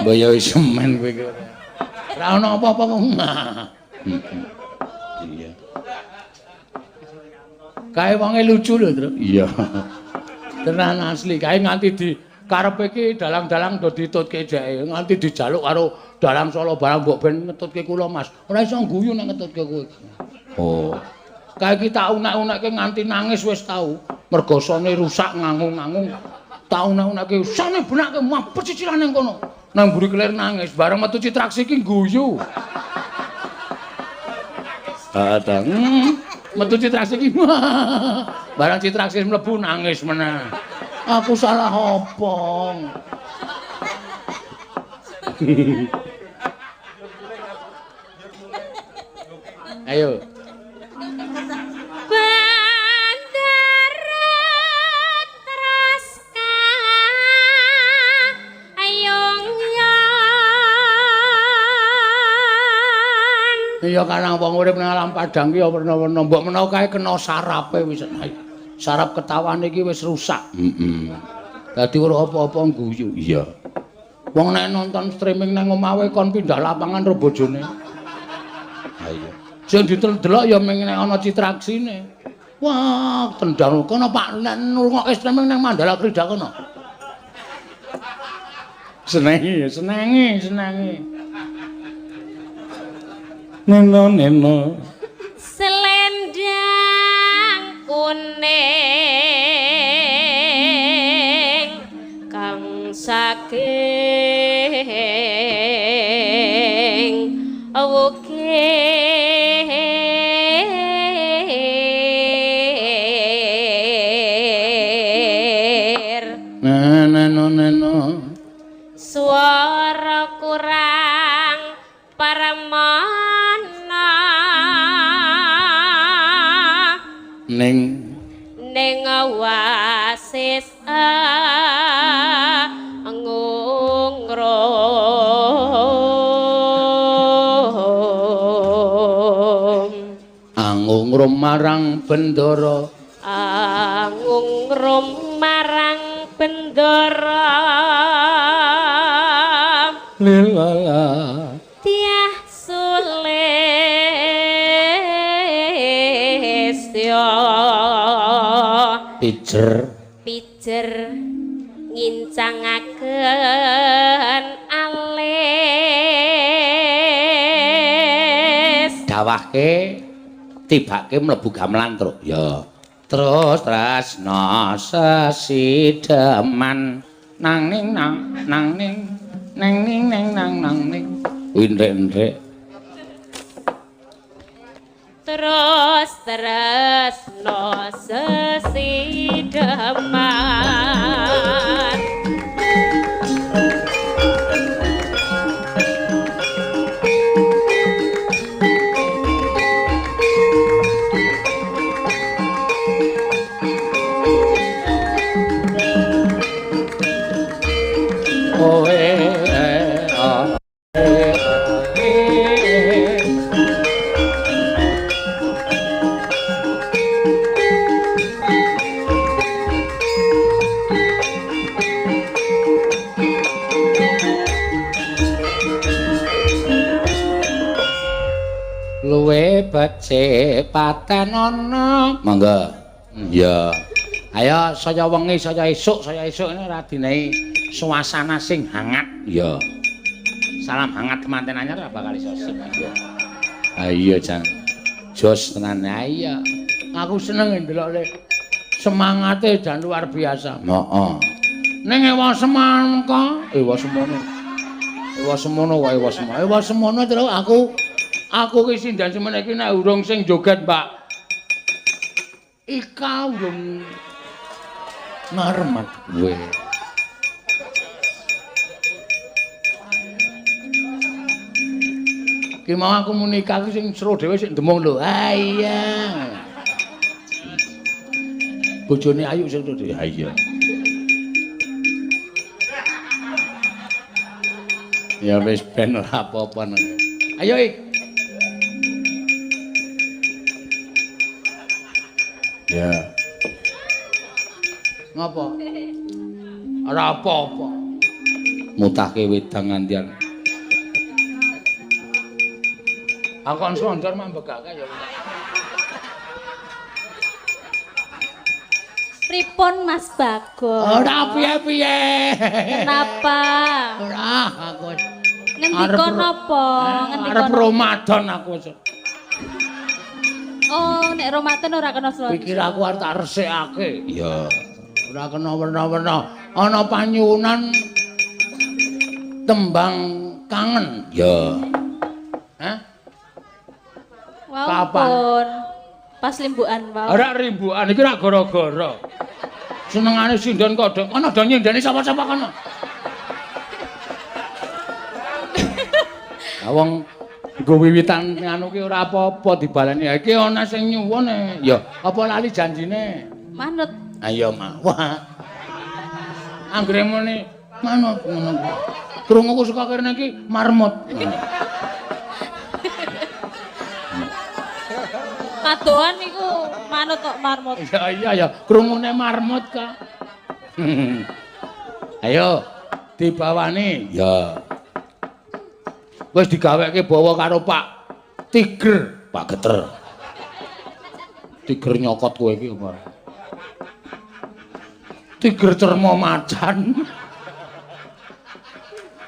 Mbaya wis semen kowe iki. Ora ana apa-apa kok. Iya. Kae wonge lucu lho, Tru. Iya. Tenan asli, kae nganti karepe iki dalang-dalang do ditutke jeke nganti dijaluk karo dalang Solo barang mbok ben ngetutke kula Mas. Ora iso guyu nek ngetutke kowe. Oh. Kae iki tak unek-unekke nganti nangis wis tau. Mergo sone rusak ngangung-ngangung. Tak unek-unekke sone benake mampet cicilan ning kono. Nang mburi kelir nangis bareng metu Citraksi iki guyu. Ada. Metu Citraksi iki. Barang Citraksi mlebu nangis meneh. Aku salah apa? Ayo. Bandara Traska Ayongyan. Iya kanang wong urip nang alam padang ki ya werna-werna mbok menawa kae kena sarape wis. Sarap ketawane iki wis rusak. Heeh. Dadi ora apa-apa guyu. Iya. Wong nek nonton streaming nang omahe kon pindah lapangan ro bojone. Ha iya. Sing ditelok ya mung nek ana Citraksine. Wah, tendang kono Pak nek ngrungokke streaming nang Mandala Krida kono. Senengi. Neno. Selendang kuning kang saking wukir. Neno. Suara kurang parmana Ning wasis angungrum angungrum marang bendara lilala tiah sulistya pijer ngincangaken alis dawahke tibake mlebu gamelan truk ya terus tresna sesideman nang ning indrek terus tresna sesideman luwe becik paten ana mangga Ya. ayo saya wengi saya esuk ini radine suasana sing hangat Ya. salam hangat kemanten anyar bakal iso sip Ayo Jang. jos tenan ayo aku seneng ndelok semangate jan luar biasa Heeh. ning ewa semangka ewa semono terus aku ki sindan semene iki nek urung sing joget Mbak Ika urung ngaremat kowe ki mau aku menikah ki sing seru dhewe sing demung lho ha iya bojone ayu sing dhewe ha iya ya wis ben ora apa-apa ayo Ik Ya. ngapa ora apa-apa Mutahke wedang ngandian. aku kon sondor mambegake ya Pripun Mas Bagong? Ora piye-piye. Kenapa? Ora aku. Ngendika napa? Ngendika Arep Ramadan aku wis. Oh, nek Ramadan ora kena slot. Pikir aku arep tak resikake. Ya. Ora kena werna-werna. Ana panyuwunan tembang kangen. Ya. Hah? Wow, Kapan? pun. Pas limbukan wae. Ora rimbukan iki ora gara-gara. Senengane sindon kodhong. Ana do nyindani sapa-sapa kono. Wong nggo wiwitan anu ki ora apa-apa dibaleni. Iki ana sing nyuwun e. Ya, apa lali janjine? Manut. Ayo mawah. Anggere muni manut ngono kuwi. Krunguku saka kene iki marmut. Kadoan niku manut kok marmut. Iya ya, krungune marmut ka. Ayo dibawani. Ya. Wis digaweke bawa karo Pak Tiger, Pak Geter. Tiger nyokot kowe iki apa? Tiger cermo macan.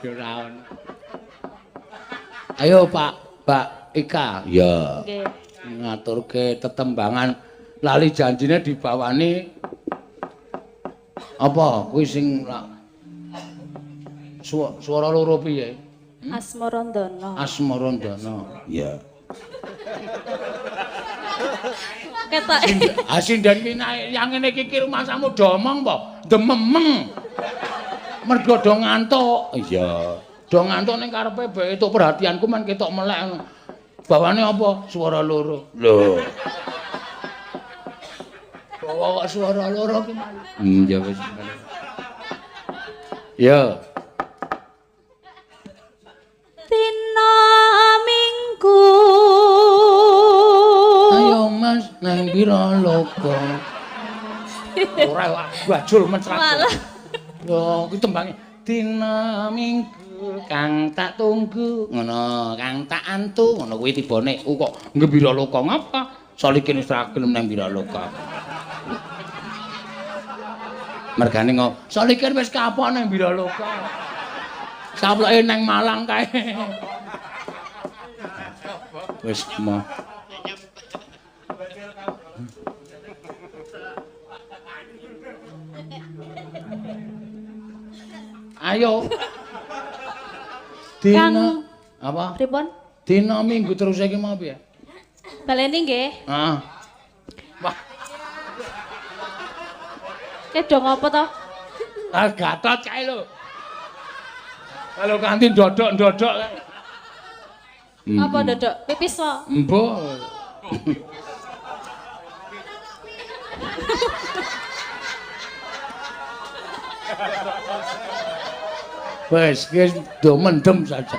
Ya ora ono. Ayo Pak Ika. Ya. Nggih. Ngaturke tetembangan lali janjine dibawani apa kuwi sing suara loro piye? Asmarandana. Asmarandana. Ya. Ketok. Sindan ki yang ngene iki rumasamu domong apa? Dememeng. Mergo do ngantuk. Iya. Do ngantuk ning karepe bae tuk perhatianku men ketok melek. Bawane apa? Suara loro. Lho. Bawa kok suara loro ki. Ya wis. Ya. Dina Minggu. Ayo Mas nang pira loka. Ora bajul mencrat. Malah. Yo kuwi tembange dina Minggu kang tak tunggu ngono kang tak antu ngono kuwi tibane kok gembira loka ngapa solikin wis ra gelem nang pira loka. Mergane ngo solikin wis kapok nang pira loka. Saploke nang Malang kae. Wis mah. Ayo. Dina apa? Pripun? Dina Minggu terus iki mau piye? Baleni nggih. Heeh. Wah, Kedong apa to? gatot kae lho. Kalau kanthi ndodok-ndodok kae. Apa dodok? Pipis kok. Mbok. Wes, do mendem saja.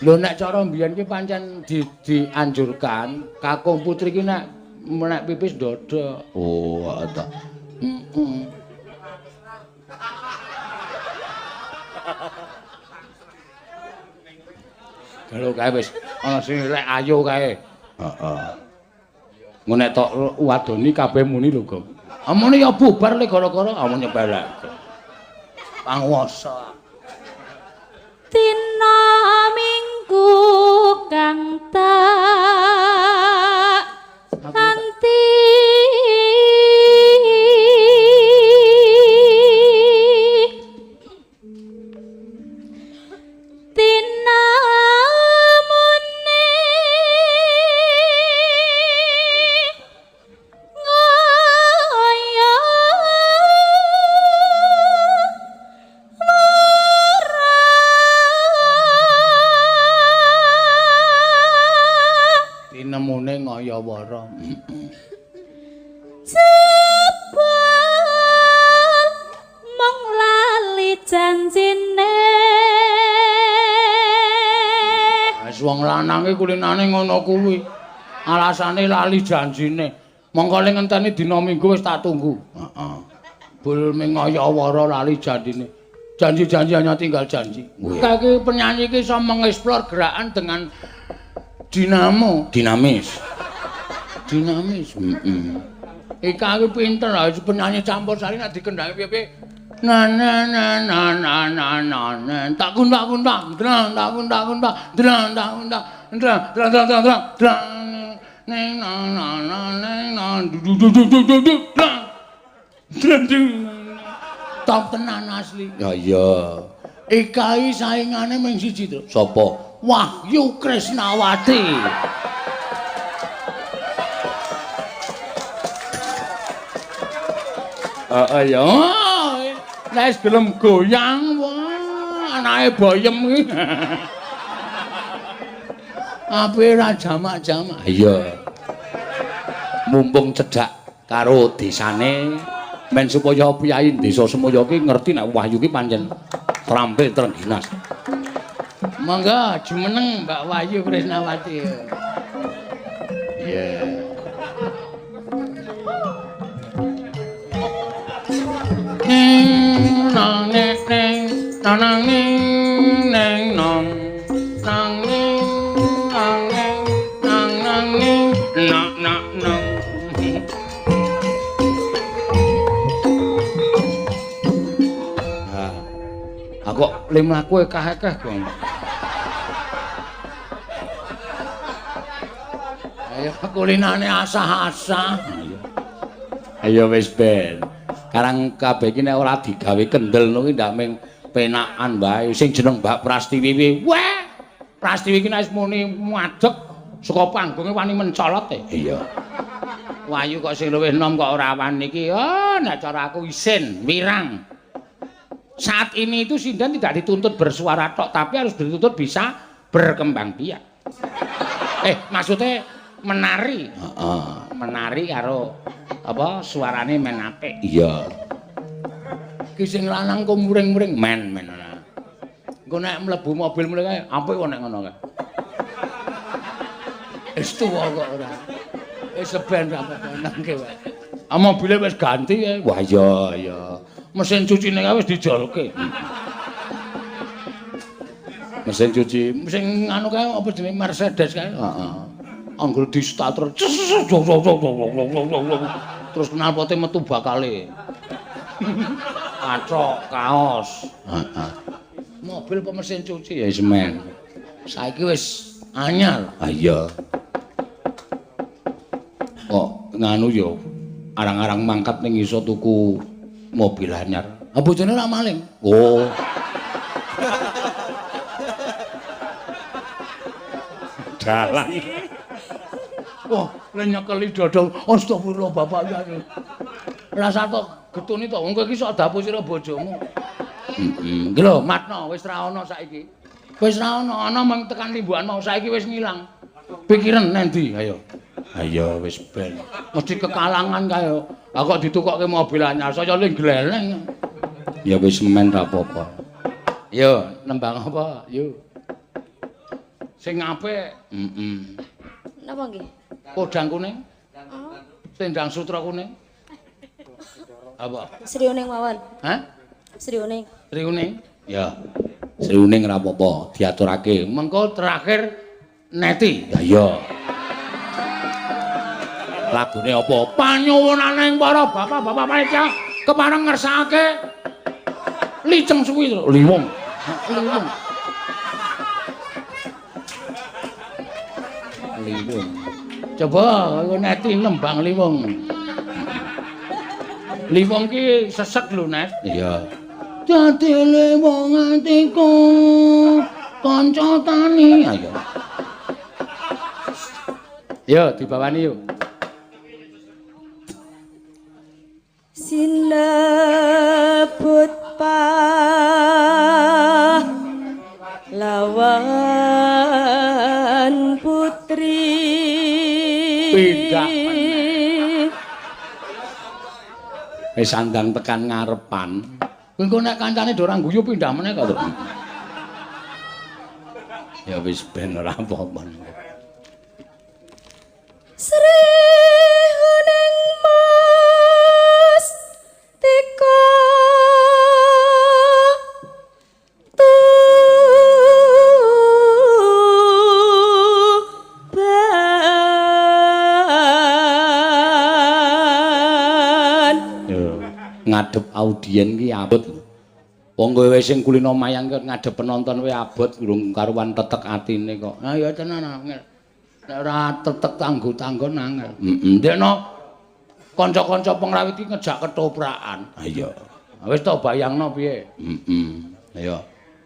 Lho nek cara mbiyen ki pancen dianjurkan kakung putri ki nek pipis ndodok. Oh, ta. Kalau kae wis ana sing lek ayu kae. Heeh. Ngono tok wadoni kabeh muni lho, Gong. Amune ya bubar le gara-gara amun nyepelek. Panguwasa. Dina Minggu kang tak nanti tinamune ngoyo Tinemune ngayawara. Jebul mung lali janjine. Wis wong lanang iki kulinane ngono kuwi. Alasane lali janjine. Mongko ning ngenteni dina Minggu wis tak tunggu. Heeh. Bul mengayawara lali janjine. Janji-janji hanya tinggal janji. Kayak penyanyi iki iso mengeksplor gerakan dengan dinamo. Dinamis. Dinamis. Ika iki pinter lho penyanyi campur sari nek dikendhangi piye-piye. Na na na na na na na na tak kuntak drang tak kuntak drang tak kuntak drang neng na na na neng na du top tenan asli. Ya iya. Ika iki saingane mung siji to. Sapa? Wahyu Krisnawati. Ya. Nek gelem goyang wah anake boyem iki. Ape ra jamak-jamak. Iya. Mumpung cedhak karo desane men supaya piyai desa Semaya ki ngerti nek Wahyu ki pancen trampil trengginas. Monggo jumeneng Mbak Wahyu Krisnawati. Iya. Nang neng nang ning neng nang nang ning nang ning nang nang Aku le mlaku akeh-akeh kok. Ayo kulinane asah-asah. Ayo wis ben. Karang kabeh iki nek ora digawe kendel kuwi ndak mung penakan wae. Sing jeneng Mbak Prastiwi kuwi. Wah, Prastiwi iki nek muni madeg saka panggonge wani mencolot e. Iya. Wahyu kok sing luwih enom kok ora wani iki. Oh, nek cara aku isin, wirang. Saat ini itu Sindan tidak dituntut bersuara tok, tapi harus dituntut bisa berkembang biak. Maksudnya menari. Heeh. Menari karo apa suarane men apik. Iya. Ki sing lanang kok muring-muring men. Engko nek mlebu mobil mulai kae apik kok nek ngono kae. Wis tuwa kok ora. Wis seben ra apa-apa nangke wae. Mobile wis ganti ya. Wah iya. Mesin cucine kae wis dijolke. Mesin cuci Sing anu kae apa jenenge Mercedes kae. heeh. Anggere di starter. Terus knalpote metu bakale. Kacok, kaos. Heeh. Mobil apa mesin cuci Ya semen. saiki wis anyar. Ah iya. Kok nganu yo arang-arang mangkat ning iso tuku mobil anyar. Ah bojone ora maling. Oh. Dalang. Wah, le nyekeli dodol. Astagfirullah Bapak ya. Rasa tok getuni tok wong kowe iki sok dapur sira bojomu. Heeh. Iki lho, matno wis ra ono saiki. Wis ra ono mung tekan limbuhan mau saiki wis ngilang. Pikiran nendi ayo. Ayo wis ben. Mesti kekalangan kae. Lah kok ditukokke mobil anyar saya ling gleleng. Ya wis men ra apa-apa. Yo, nembang apa? Yo. Sing apik. Heeh. Napa nggih? Kodang kuning, Oh, sendang sutra kuning. Apa? Sri Uning mawon. Hah? Sri Uning. Sri kuning? Ya. Sri Uning ra apa-apa, diaturake. Mengko terakhir Neti. Ya iya. Lagune apa? Panyuwunaning para bapak-bapak panitia kepareng ngersakake liceng suwi to. Liwung. Liwung. Liwung. Coba karo Neti nembang liwung. Liwung ki sesek lho, Net. Iya. Dadi liwung atiku kanca tani. Ayo. Yo dibawani yuk. Sinebut lawan putri. Pindah Wis sandang tekan ngarepan. Kuwi engko nek kancane do ora guyu pindah meneh kok. Ya wis ben ora apa-apa. Sri Uning Mas Tika ngadep audien ki abot. Wong kowe sing kulino mayang ki ngadep penonton kowe abot durung karuan tetek atine kok. Ah ya tenan angel. Nek ora tetek tanggo-tanggon angel. Heeh. Ndekno kanca-kanca pengrawit iki ngejak ketoprakan. Ha iya. Wis to bayangno piye? Heeh. Ayo.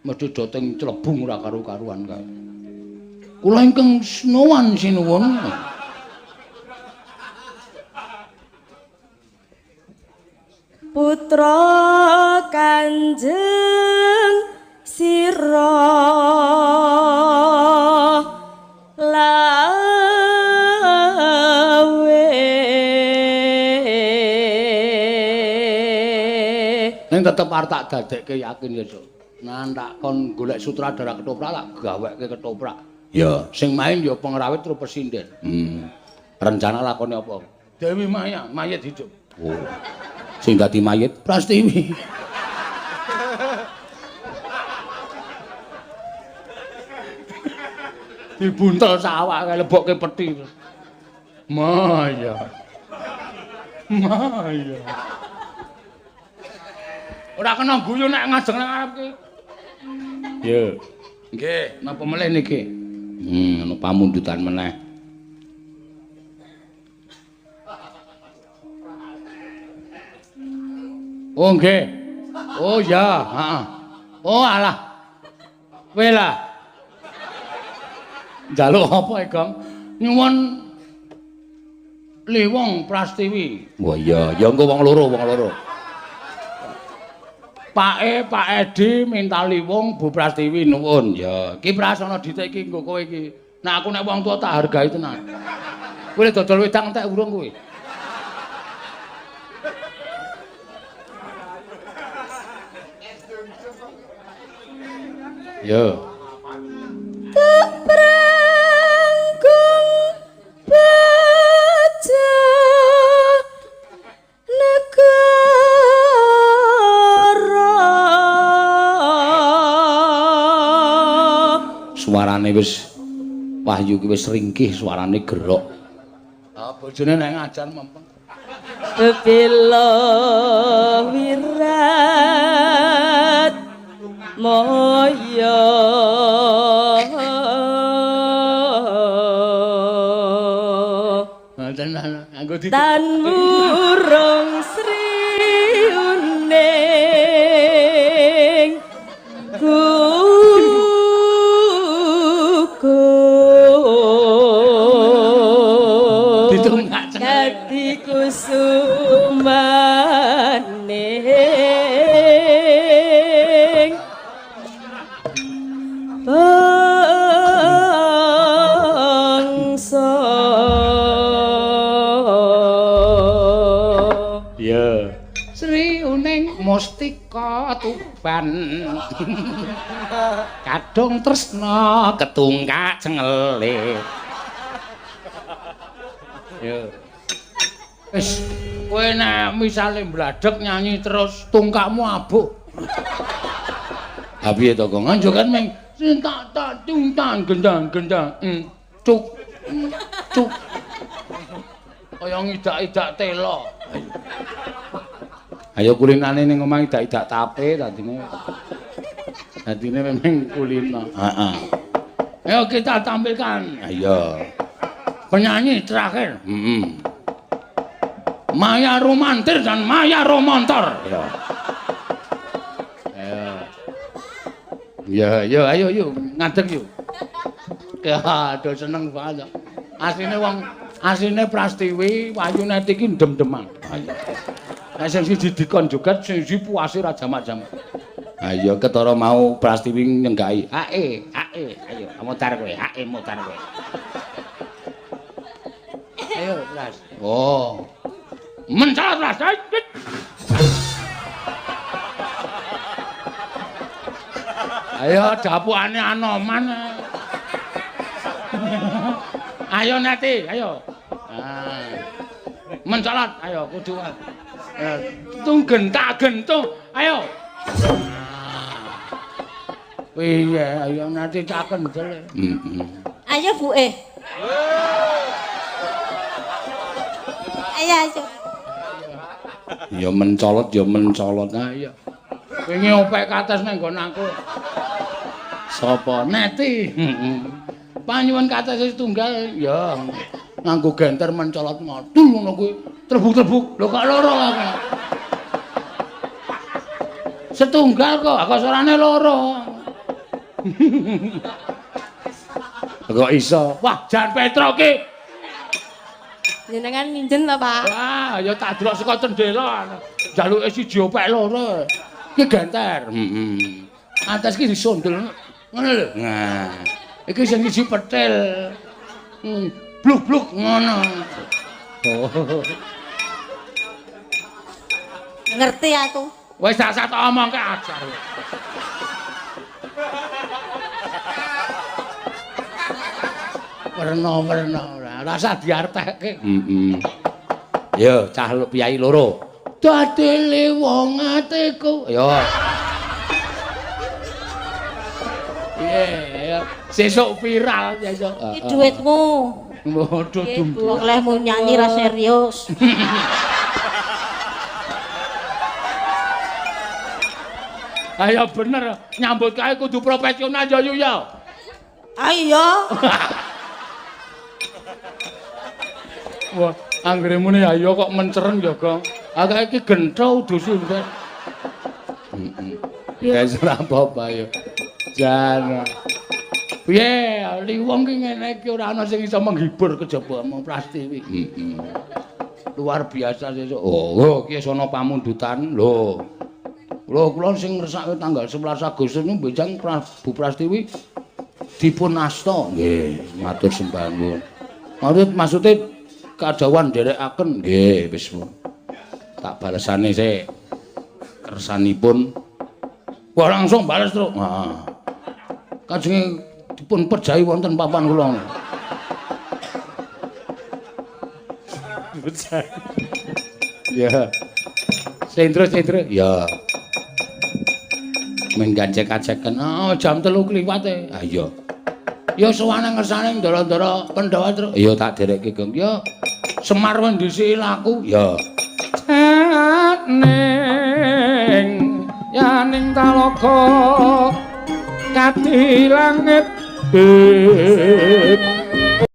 Mesti doteng clebung ora karu-karuan kae. Kula ingkang nuwun sinuwun. Putra Kanjeng Sira lawe Ning tetep arep tak dadekke yakin ya, Cuk. Nah, tak kon golek sutradara ketoprak tak gaweke ketoprak. Ya. Sing main ya pengrawit terus presiden. Rencana lakone apa? Dewi Maya, mayit hidup. Oh. Sing dadi mayit Prastiwi. Dibuntel sawah kae lebokke peti. Maya. Maya. Ora kena guyu nek ngajeng nang arep ki. Ya. Nggih, napa melih niki? Ana pamundutan meneh. Oh nggih. Oh ya, heeh. Oh alah. Kowe lah. Njaluk apa, Gong? Nyuwun Liwong Prastiwi. Wah iya, ya engko wong loro. Pak Edi minta Liwong Bu Prastiwi nuwun. Ya, iki prasana ditek iki nggo kowe iki. Nek aku nek wong tua tak hargai tenan. Kowe dodol wedang entek urung kowe. Ya. Prangkung baca negara Suarane wis Wahyu ki wis ringkih, suarane gerok. Ah bojone nek ngajan mempeng. Bebila wirat moyo Tenan nganggo di tan murung sriuning gugur ditungak Kati kusumaning bangsa. Ya. Sri uning mustika tuban. Kadung tresna ketungkak cengele. Ya. Wis kowe nek misale mbladek nyanyi terus tungkakmu abuk. Ha piye to, Gong? Anjo kan meng tak tungtang gendang-gendang. Cuk. Cuk. Kaya ngidak-idak telo. Ayo kulinane ning omah idak-idak tape dadine. Dadine memang kulino. Heeh. Ayo kita tampilkan Ayo. penyanyi terakhir. Maya Romantir dan Maya Romantor. Ya. Ayo yuk, ngadeg yuk. Aduh seneng banget. Asline Prastiwi, Wayune iki dem-deman. Ayo. Nek sing siji dikon joget, sing siji puase ra jamak-jamak. Ayo ketara mau Prastiwi nyenggaki. Ae. Ayo, mutar kowe. Ae mutar kowe. Ayo, Pras. Oh. Mencalat, Pras. Ayo dapukane Anoman. Ayo Neti, ayo. Mencalat, ayo kudu. Tung gentak gentung, ayo. Piye, ayo Neti cak kendel. Ayo Bu Ayo. Ya mencolot ya mencolot. Nah iya. Wingi opek kates nang nggon aku. Sapa? Neti. Heeh. Panyuwun kates tunggal ya nganggo genter mencolot modul ngono kuwi. Trebuk-trebuk. Lho kok loro aku. Setunggal kok, kok sorane loro. Kok iso? Wah, Jan Petro ki. Jenengan minjen ta, Pak? Wah, ya tak delok saka cendela. Jaluke siji opek loro. Ki genter. Heeh. Atas ki disondel. Ngono lho. Nah, iki sing siji petil. Bluk-bluk ngono. Oh. Ngerti aku. Wis dasar tak omongke ajar. Werna-werna ora usah diartekke. Heeh. Yo cah piyai loro. Dadele wong atiku. Yo. Iya, sesuk viral ya yo. Iki dhuwitmu. Waduh dumbu. Wong lehmu nyanyi ra serius. Ayo bener nyambut kae kudu profesional ya yo ya. Ayo. Wah, anggere muni ayo kok mencereng ya, Gong. Akeh iki gentho udusi mbek. Ya ora apa-apa ya. Jan. Piye, liwong ki ngene iki ora ana sing iso menghibur kejaba mong Prastiwi. Luar biasa sesuk. Oh, ki sono pamundutan. Lho. Lho kula sing ngresake tanggal 11 Agustus niku benjang Bu Prastiwi dipun asta. Nggih, matur sembah nuwun. Maksude kadawan nderekaken nggih wis. Tak balesane sik. Kersanipun. Wah langsung bales terus. Heeh. Kajenge dipun perjahi wonten papan kula. Ya. Sentro. Ya. Menggancek-ganceken. Oh, jam 3 kliwat e. Ah iya. Ya sowane ngersane ndara-ndara Pandhawa terus. Ya tak derekke, Gong. Ya Semar wendisi laku. Ya. Ning yaning talaga kati langit.